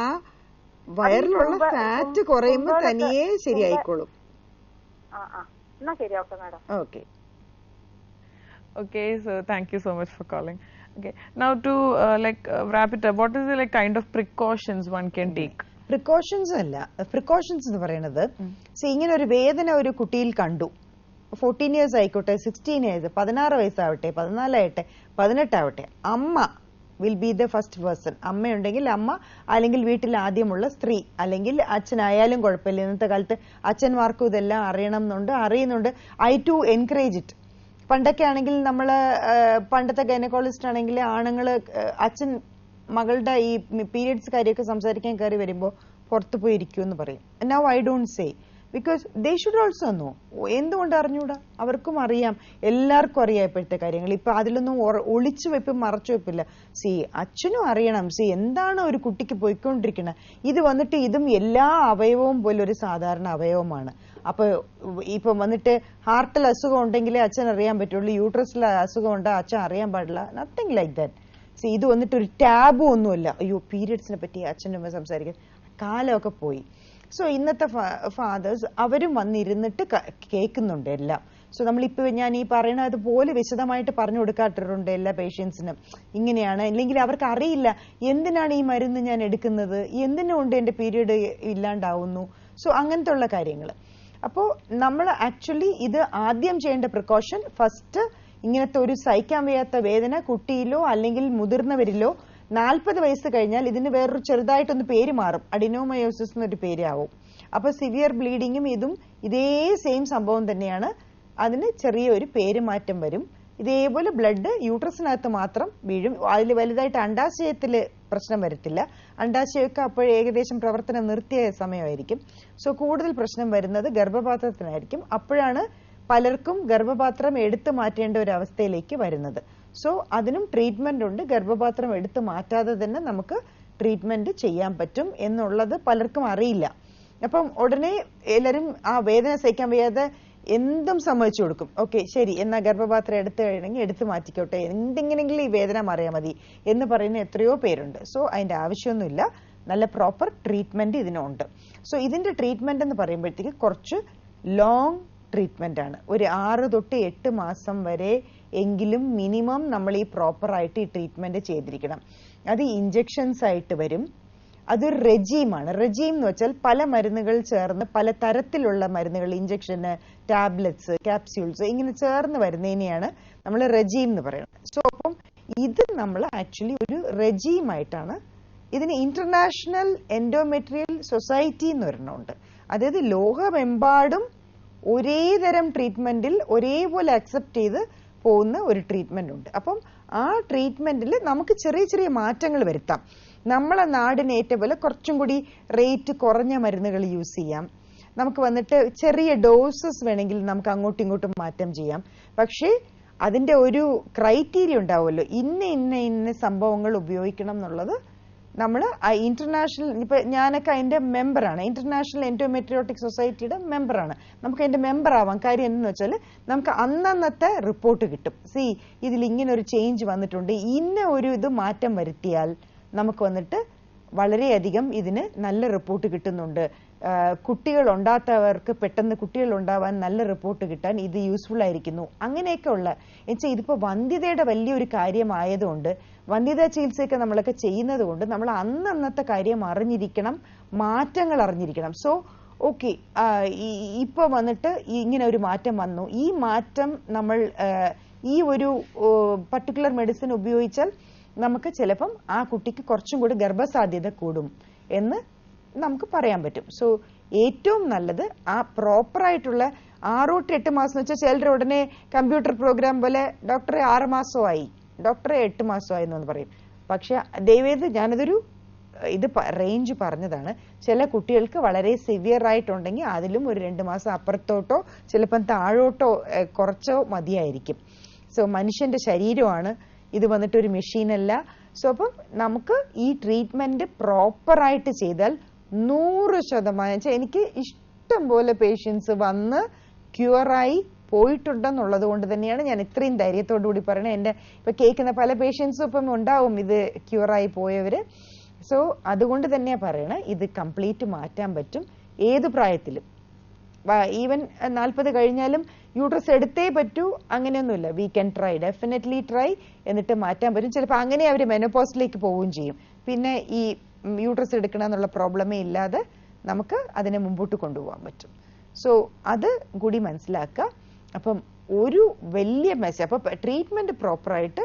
വയറിലുള്ള ഫാറ്റ് കുറയുമ്പോ തനിയെ ശരിയായിക്കോളും. Okay. Okay, so thank you so much for calling. Okay, now to wrap it up, what is the kind of precautions one can take? Precautions അല്ല, precautions എന്ന് പറയുന്നത് ഇങ്ങനെ ഒരു വേദന ഒരു കുട്ടിയിൽ കണ്ടു, 14 years ആയിക്കോട്ടെ, 16 years, 16 വയസ്സാവട്ടെ, 14 ആവട്ടെ, 18 ആവട്ടെ, അമ്മ will be the first person. അമ്മയുണ്ടെങ്കിൽ അമ്മ, അല്ലെങ്കിൽ വീട്ടിൽ ആദ്യമുള്ള സ്ത്രീ, അല്ലെങ്കിൽ അച്ഛനായാലും കുഴപ്പമില്ല. ഇന്നത്തെ കാലത്ത് അച്ഛന്മാർക്കും ഇതെല്ലാം അറിയുന്നുണ്ട്. I do encourage it. പണ്ടൊക്കെ ആണെങ്കിൽ നമ്മള് പണ്ടത്തെ ഗൈനക്കോളജിസ്റ്റ് ആണെങ്കിൽ ആണുങ്ങള് അച്ഛൻ മകളുടെ ഈ പീരിയഡ്സ് കാര്യമൊക്കെ സംസാരിക്കാൻ കയറി വരുമ്പോ പുറത്തു പോയി ഇരിക്കൂ എന്ന് പറയും. Now I don't say, because they should also know. എന്തുകൊണ്ട് അറിഞ്ഞൂടാ? അവർക്കും അറിയാം, എല്ലാവർക്കും അറിയാം ഇപ്പോഴത്തെ കാര്യങ്ങൾ. ഇപ്പൊ അതിലൊന്നും ഒളിച്ചു വെപ്പും മറച്ചു വെപ്പില്ല. അച്ഛനും അറിയണം എന്താണ് ഒരു കുട്ടിക്ക് പോയിക്കൊണ്ടിരിക്കുന്നത്. ഇത് വന്നിട്ട് ഇതും എല്ലാ അവയവവും പോലെ ഒരു സാധാരണ അവയവമാണ്. അപ്പൊ ഇപ്പൊ വന്നിട്ട് ഹാർട്ടിൽ അസുഖം ഉണ്ടെങ്കിലേ അച്ഛൻ അറിയാൻ പറ്റുള്ളൂ, യൂട്രസിൽ അസുഖം ഉണ്ടോ അച്ഛൻ അറിയാൻ പാടില്ല. Nothing like that. ഇത് വന്നിട്ട് ഒരു ടാബും ഒന്നുമില്ല. അയ്യോ പീരിയഡ്സിനെ പറ്റി അച്ഛൻ്റെ അമ്മ സംസാരിക്കാൻ. കാലമൊക്കെ പോയി. സോ ഇന്നത്തെ ഫാദേഴ്സ് അവരും വന്നിരുന്നിട്ട് കേൾക്കുന്നുണ്ട് എല്ലാം. സോ നമ്മളിപ്പോ ഞാൻ ഈ പറയുന്നത് പോലെ വിശദമായിട്ട് പറഞ്ഞു കൊടുക്കാട്ടിട്ടുണ്ട് എല്ലാ പേഷ്യൻസിനും. ഇങ്ങനെയാണ്, ഇല്ലെങ്കിൽ അവർക്ക് അറിയില്ല എന്തിനാണ് ഈ മരുന്ന് ഞാൻ എടുക്കുന്നത്, എന്തിനുകൊണ്ട് എന്റെ പീരീഡ് ഇല്ലാണ്ടാവുന്നു. സോ അങ്ങനത്തെ ഉള്ള കാര്യങ്ങൾ. അപ്പോൾ നമ്മൾ ആക്ച്വലി ഇത് ആദ്യം ചെയ്യേണ്ട പ്രിക്കോഷൻ, ഫസ്റ്റ് ഇങ്ങനത്തെ ഒരു സഹിക്കാൻ വയ്യാത്ത വേദന കുട്ടിയിലോ അല്ലെങ്കിൽ മുതിർന്നവരിലോ 40 വയസ്സ് കഴിഞ്ഞാൽ ഇതിന് വേറൊരു ചെറുതായിട്ടൊന്ന് പേര് മാറും, അഡിനോമയോസിസ് എന്നൊരു പേരാവും. അപ്പൊ സിവിയർ ബ്ലീഡിങ്ങും ഇതും ഇതേ സെയിം സംഭവം തന്നെയാണ്. അതിന് ചെറിയൊരു പേര് മാറ്റം വരും. ഇതേപോലെ ബ്ലഡ് യൂട്രസിനകത്ത് മാത്രം വീഴും. അതിൽ വലുതായിട്ട് അണ്ടാശയത്തില് പ്രശ്നം വരത്തില്ല. അണ്ടാശയമൊക്കെ അപ്പോൾ ഏകദേശം പ്രവർത്തനം നിർത്തിയ സമയമായിരിക്കും. സോ കൂടുതൽ പ്രശ്നം വരുന്നത് ഗർഭപാത്രത്തിനായിരിക്കും. അപ്പോഴാണ് പലർക്കും ഗർഭപാത്രം എടുത്തു മാറ്റേണ്ട ഒരു അവസ്ഥയിലേക്ക് വരുന്നത്. സോ അതിനും ട്രീറ്റ്മെന്റ് ഉണ്ട്. ഗർഭപാത്രം എടുത്തു മാറ്റാതെ തന്നെ നമുക്ക് ട്രീറ്റ്മെന്റ് ചെയ്യാൻ പറ്റും എന്നുള്ളത് പലർക്കും അറിയില്ല. അപ്പം ഉടനെ എല്ലാവരും ആ വേദന സഹിക്കാൻ വയ്യാതെ എന്തും സമ്മതിച്ചു കൊടുക്കും. ഓക്കെ ശരി, എന്നാൽ ഗർഭപാത്രം എടുത്തു കഴിഞ്ഞെങ്കിൽ എടുത്തു മാറ്റിക്കോട്ടെ, എന്തെങ്കിലും ഈ വേദന മാറിയാൽ മതി എന്ന് പറയുന്ന എത്രയോ പേരുണ്ട്. സോ അതിന്റെ ആവശ്യമൊന്നുമില്ല. നല്ല പ്രോപ്പർ ട്രീറ്റ്മെന്റ് ഇതിനുണ്ട്. സോ ഇതിന്റെ ട്രീറ്റ്മെന്റ് എന്ന് പറയുമ്പോഴത്തേക്ക് കുറച്ച് ലോങ് ട്രീറ്റ്മെന്റ് ആണ്. ഒരു 6 തൊട്ട് 8 മാസം വരെ എങ്കിലും മിനിമം നമ്മൾ ഈ പ്രോപ്പറായിട്ട് ഈ ട്രീറ്റ്മെന്റ് ചെയ്തിരിക്കണം. അത് ഇഞ്ചക്ഷൻസ് ആയിട്ട് വരും. അതൊരു റെജീമാണ്. റെജീം എന്ന് വെച്ചാൽ പല മരുന്നുകൾ ചേർന്ന്, പല തരത്തിലുള്ള മരുന്നുകൾ, ഇഞ്ചക്ഷന്, ടാബ്ലറ്റ്സ്, ക്യാപ്സ്യൂൾസ് ഇങ്ങനെ ചേർന്ന് വരുന്നതിനെയാണ് നമ്മൾ റെജീം എന്ന് പറയുന്നത്. സോ അപ്പം ഇത് നമ്മൾ ആക്ച്വലി ഒരു റെജീമായിട്ടാണ്. ഇതിന് ഇന്റർനാഷണൽ എൻഡോമെട്രിയൽ സൊസൈറ്റി എന്ന് പറയുന്നുണ്ട്. അതായത് ലോകമെമ്പാടും ഒരേ തരം ട്രീറ്റ്മെന്റിൽ ഒരേപോലെ അക്സെപ്റ്റ് ചെയ്ത് പോകുന്ന ഒരു ട്രീറ്റ്മെന്റ് ഉണ്ട്. അപ്പം ആ ട്രീറ്റ്മെന്റിൽ നമുക്ക് ചെറിയ ചെറിയ മാറ്റങ്ങൾ വരുത്താം. നമ്മളെ നാടിനേറ്റ പോലെ കുറച്ചും കൂടി റേറ്റ് കുറഞ്ഞ മരുന്നുകൾ യൂസ് ചെയ്യാം. നമുക്ക് വന്നിട്ട് ചെറിയ ഡോസസ് വേണമെങ്കിൽ നമുക്ക് അങ്ങോട്ടും ഇങ്ങോട്ടും മാറ്റം ചെയ്യാം. പക്ഷേ അതിന്റെ ഒരു ക്രൈറ്റീരിയ ഉണ്ടാവുമല്ലോ, ഇന്ന സംഭവങ്ങൾ ഉപയോഗിക്കണം എന്നുള്ളത് നമ്മൾ ഇന്റർനാഷണൽ, ഇപ്പൊ ഞാനൊക്കെ അതിന്റെ മെമ്പറാണ്, ഇന്റർനാഷണൽ എൻഡോമെട്രിയോട്ടിക് സൊസൈറ്റിയുടെ മെമ്പറാണ്. നമുക്ക് അതിന്റെ മെമ്പർ ആവാം. കാര്യം എന്തെന്ന് വെച്ചാൽ നമുക്ക് അന്നന്നത്തെ റിപ്പോർട്ട് കിട്ടും. ഇതിൽ ഇങ്ങനെ ഒരു ചേഞ്ച് വന്നിട്ടുണ്ട്, ഇന്ന ഒരു ഇത് മാറ്റം വരുത്തിയാൽ നമുക്ക് വന്നിട്ട് വളരെയധികം ഇതിന് നല്ല റിപ്പോർട്ട് കിട്ടുന്നുണ്ട്. കുട്ടികൾ ഉണ്ടാത്തവർക്ക് പെട്ടെന്ന് കുട്ടികൾ ഉണ്ടാവാൻ നല്ല റിപ്പോർട്ട് കിട്ടാൻ ഇത് യൂസ്ഫുൾ ആയിരിക്കുന്നു. അങ്ങനെയൊക്കെ ഉള്ള എന്നുവെച്ചാൽ ഇതിപ്പോ വന്ധ്യതയുടെ വലിയൊരു കാര്യമായതുകൊണ്ട്, വന്ധ്യതാ ചികിത്സയൊക്കെ നമ്മളൊക്കെ ചെയ്യുന്നത് കൊണ്ട് നമ്മൾ അന്നന്നത്തെ കാര്യം അറിഞ്ഞിരിക്കണം, മാറ്റങ്ങൾ അറിഞ്ഞിരിക്കണം. സോ ഓക്കെ, ഇപ്പൊ വന്നിട്ട് ഇങ്ങനെ ഒരു മാറ്റം വന്നു, ഈ മാറ്റം നമ്മൾ ഈ ഒരു പർട്ടിക്കുലർ മെഡിസിൻ ഉപയോഗിച്ചാൽ നമുക്ക് ചിലപ്പം ആ കുട്ടിക്ക് കുറച്ചും കൂടി ഗർഭസാധ്യത കൂടും എന്ന് നമുക്ക് പറയാൻ പറ്റും. സോ ഏറ്റവും നല്ലത് ആ പ്രോപ്പറായിട്ടുള്ള 6 to 8 മാസം എന്ന് വെച്ചാൽ ചിലർ ഉടനെ കമ്പ്യൂട്ടർ പ്രോഗ്രാം പോലെ ഡോക്ടറെ 6 മാസമായി, ഡോക്ടറെ 8 മാസമായി എന്ന് പറയും. പക്ഷെ ദയവേത് ഞാനതൊരു റേഞ്ച് പറഞ്ഞതാണ്. ചില കുട്ടികൾക്ക് വളരെ സിവിയർ ആയിട്ടുണ്ടെങ്കിൽ അതിലും ഒരു 2 മാസം അപ്പുറത്തോട്ടോ ചിലപ്പം താഴോട്ടോ കുറച്ചോ മതിയായിരിക്കും. സോ മനുഷ്യന്റെ ശരീരമാണ് ഇത്, വന്നിട്ട് ഒരു മെഷീനല്ല. സോ അപ്പം നമുക്ക് ഈ ട്രീറ്റ്മെന്റ് പ്രോപ്പറായിട്ട് ചെയ്താൽ 100%, എനിക്ക് ഇഷ്ടം പോലെ പേഷ്യൻസ് വന്ന് ക്യൂറായി പോയിട്ടുണ്ടെന്നുള്ളത് കൊണ്ട് തന്നെയാണ് ഞാൻ ഇത്രയും ധൈര്യത്തോടു കൂടി പറയണത്. എന്റെ ഇപ്പൊ കേൾക്കുന്ന പല പേഷ്യൻസും ഇപ്പം ഉണ്ടാവും ഇത് ക്യൂറായി പോയവര്. സോ അതുകൊണ്ട് തന്നെയാ പറയണേ, ഇത് കംപ്ലീറ്റ് മാറ്റാൻ പറ്റും ഏത് പ്രായത്തിലും. ഈവൻ 40 കഴിഞ്ഞാലും യൂട്രസ് എടുത്തേ പറ്റൂ അങ്ങനെയൊന്നുമില്ല. We can try, definitely try, എന്നിട്ട് മാറ്റാൻ പറ്റും. ചിലപ്പോൾ അങ്ങനെ അവർ മെനോപോസിലേക്ക് പോവുകയും ചെയ്യും. പിന്നെ ഈ യൂട്രസ് എടുക്കണം എന്നുള്ള പ്രോബ്ലമേ ഇല്ലാതെ നമുക്ക് അതിനെ മുമ്പോട്ട് കൊണ്ടുപോകാൻ പറ്റും. സോ അത് കൂടി മനസ്സിലാക്കുക. അപ്പം ഒരു വലിയ മെസ്സേജ്, അപ്പൊ ട്രീറ്റ്മെന്റ് പ്രോപ്പറായിട്ട്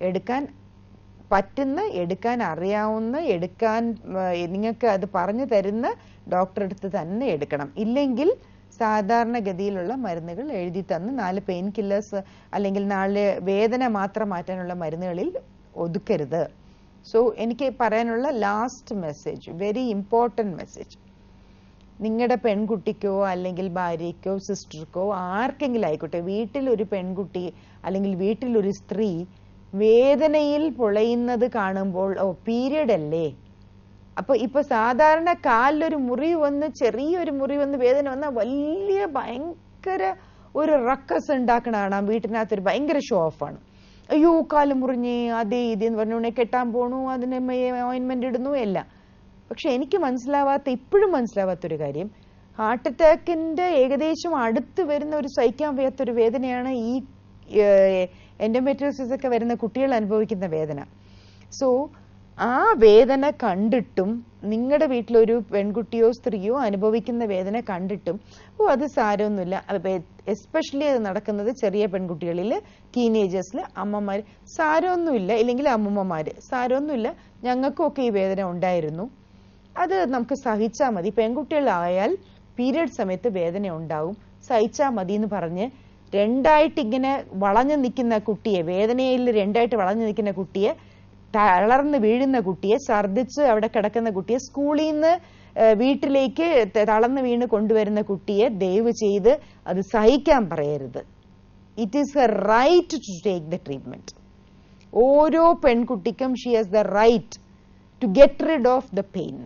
എടുക്കാൻ പറ്റുന്ന, എടുക്കാൻ അറിയാവുന്ന, എടുക്കാൻ നിങ്ങൾക്ക് അത് പറഞ്ഞു തരുന്ന ഡോക്ടറെ അടുത്ത് തന്നെ എടുക്കണം. ഇല്ലെങ്കിൽ സാധാരണഗതിയിലുള്ള മരുന്നുകൾ എഴുതി തന്ന് 4 പെയിൻ കില്ലേഴ്സ് അല്ലെങ്കിൽ 4 വേദന മാത്രം മാറ്റാനുള്ള മരുന്നുകളിൽ ഒതുക്കരുത്. സോ എനിക്ക് പറയാനുള്ള last message, very important message, നിങ്ങളുടെ പെൺകുട്ടിക്കോ അല്ലെങ്കിൽ ഭാര്യയ്ക്കോ സിസ്റ്റർക്കോ ആർക്കെങ്കിലും ആയിക്കോട്ടെ, വീട്ടിലൊരു പെൺകുട്ടി അല്ലെങ്കിൽ വീട്ടിലൊരു സ്ത്രീ വേദനയിൽ പൊളയുന്നത് കാണുമ്പോൾ, പീരിയഡ് അല്ലേ, അപ്പൊ ഇപ്പൊ സാധാരണ കാലിലൊരു മുറിവ് വന്ന്, ചെറിയൊരു മുറിവ് വന്ന് വേദന വന്നാൽ വലിയ ഭയങ്കര ഒരു റക്കസ് ഉണ്ടാക്കണ കാണാം. വീട്ടിനകത്തൊരു ഭയങ്കര ഷോ ഓഫാണ്. അയ്യോ കാല് മുറിഞ്ഞ് അതേ ഇതെന്ന് പറഞ്ഞു കെട്ടാൻ പോണു, അതിന് ഓയിൻമെന്റ് ഇടുന്നു എല്ലാം. പക്ഷെ എനിക്ക് ഇപ്പോഴും മനസ്സിലാവാത്തൊരു കാര്യം, ഹാർട്ട് അറ്റാക്കിന്റെ ഏകദേശം അടുത്ത് വരുന്ന ഒരു സഹിക്കാൻ വയ്യാത്തൊരു വേദനയാണ് ഈ എൻഡോമെട്രിയോസിസ് ഒക്കെ വരുന്ന കുട്ടികൾ അനുഭവിക്കുന്ന വേദന. സോ ആ വേദന കണ്ടിട്ടും, നിങ്ങളുടെ വീട്ടിലൊരു പെൺകുട്ടിയോ സ്ത്രീയോ അനുഭവിക്കുന്ന വേദന കണ്ടിട്ടും അത് സാരമൊന്നുമില്ല. എസ്പെഷ്യലി അത് നടക്കുന്നത് ചെറിയ പെൺകുട്ടികളിൽ, ടീനേജേഴ്സിൽ, അമ്മമാര് സാരമൊന്നുമില്ല, ഇല്ലെങ്കിൽ അമ്മൂമ്മമാര് സാരമൊന്നുമില്ല, ഞങ്ങൾക്കൊക്കെ ഈ വേദന ഉണ്ടായിരുന്നു, അത് നമുക്ക് സഹിച്ചാൽ മതി. പെൺകുട്ടികളായാൽ പീരിയഡ് സമയത്ത് വേദന ഉണ്ടാവും, സഹിച്ചാൽ മതി എന്ന് പറഞ്ഞ് രണ്ടായിട്ട് ഇങ്ങനെ വളഞ്ഞു നിൽക്കുന്ന കുട്ടിയെ, വേദനയിൽ രണ്ടായിട്ട് വളഞ്ഞു നിൽക്കുന്ന കുട്ടിയെ, തളർന്ന് വീഴുന്ന കുട്ടിയെ, ഛർദിച്ച് അവിടെ കിടക്കുന്ന കുട്ടിയെ, സ്കൂളിൽ നിന്ന് വീട്ടിലേക്ക് തളർന്ന് വീണ് കൊണ്ടുവരുന്ന കുട്ടിയെ ദയവ് ചെയ്ത് അത് സഹിക്കാൻ പറയരുത്. It is a right to take the treatment. ഓരോ പെൺകുട്ടിക്കും she has the right to get rid of the pain.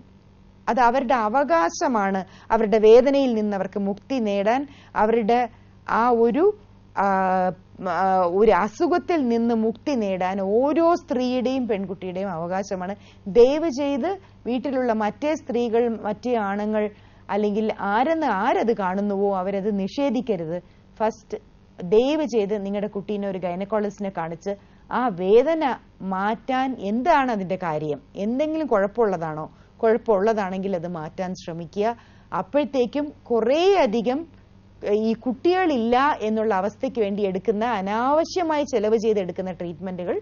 അത് അവരുടെ അവകാശമാണ്. അവരുടെ വേദനയിൽ നിന്ന് അവർക്ക് മുക്തി നേടാൻ, അവരുടെ ആ ഒരു അസുഖത്തിൽ നിന്ന് മുക്തി നേടാൻ ഓരോ സ്ത്രീയുടെയും പെൺകുട്ടിയുടെയും അവകാശമാണ്. ദയവ് ചെയ്ത് വീട്ടിലുള്ള മറ്റേ സ്ത്രീകൾ, മറ്റേ ആണുങ്ങൾ, അല്ലെങ്കിൽ ആരത് കാണുന്നുവോ അവരത് നിഷേധിക്കരുത്. ഫസ്റ്റ് ദയവ് ചെയ്ത് നിങ്ങളുടെ കുട്ടീനെ ഒരു ഗൈനക്കോളജിസ്റ്റിനെ കാണിച്ച് ആ വേദന മാറ്റാൻ എന്താണ് അതിന്റെ കാര്യം, എന്തെങ്കിലും കുഴപ്പമുള്ളതാണോ, കുഴപ്പമുള്ളതാണെങ്കിൽ അത് മാറ്റാൻ ശ്രമിക്കുക. അപ്പോഴത്തേക്കും കുറേ അധികം ഈ കുട്ടികളില്ല എന്നുള്ള അവസ്ഥയ്ക്ക് വേണ്ടി എടുക്കുന്ന, അനാവശ്യമായി ചെലവ് ചെയ്തെടുക്കുന്ന ട്രീറ്റ്മെന്റുകൾ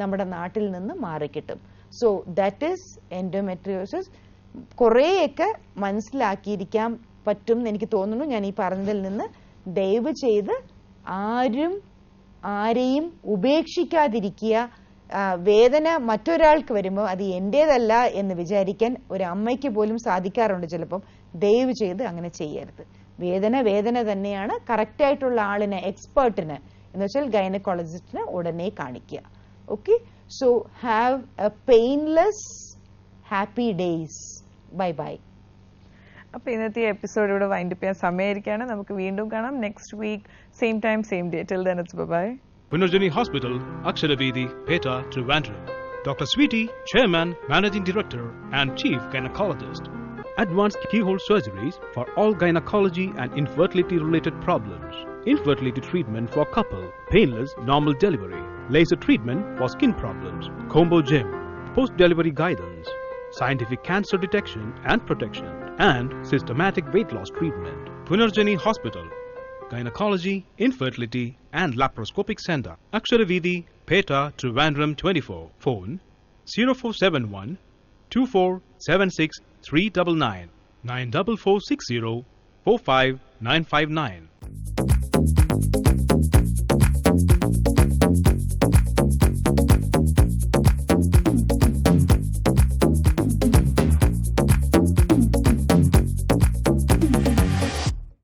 നമ്മുടെ നാട്ടിൽ നിന്ന് മാറിക്കിട്ടും. So that is endometriosis. കുറേയൊക്കെ മനസ്സിലാക്കിയിരിക്കാൻ പറ്റും എന്ന് എനിക്ക് തോന്നുന്നു ഞാൻ ഈ പറഞ്ഞതിൽ നിന്ന്. ദയവ് ചെയ്ത് ആരെയും ഉപേക്ഷിക്കാതിരിക്കുക. വേദന മറ്റൊരാൾക്ക് വരുമ്പോൾ അത് എന്റേതല്ല എന്ന് വിചാരിക്കാൻ ഒരു അമ്മയ്ക്ക് പോലും സാധിക്കാറുണ്ട് ചിലപ്പം. ദയവ് ചെയ്ത് അങ്ങനെ ചെയ്യരുത്. വേദന തന്നെയാണ്. കറക്റ്റ് ആയിട്ടുള്ള ആളിനെ, എക്സ്പേർട്ടിന് എന്ന് വെച്ചാൽ ഗൈനക്കോളജിസ്റ്റിനെ ഉടനെ കാണിക്കുക. Okay, so have A painless, happy days. Bye bye. അപ്പോൾ ഇന്നത്തെ എപ്പിസോഡ് ഇവിടെ വൈൻഡപ്പ് ചെയ്യാൻ സമയമായിരിക്കുകയാണ്. നമുക്ക് വീണ്ടും കാണാം next week same time same day. Till then it's bye. Punarjani Hospital, Aksharaveedi, Peta, Trivandrum. Dr. Sweetie, Chairman, Managing Director and Chief Gynecologist. Advanced keyhole surgeries for all gynecology and infertility related problems. Infertility treatment for couple, painless normal delivery, laser treatment for skin problems, combo gym, post-delivery guidance, scientific cancer detection and protection, and systematic weight loss treatment. Punarjani Hospital, Gynecology, Infertility and Laparoscopic Center. Aksharaveedi, Peta, Trivandrum 24. Phone 0471 2476 399 94460 45959.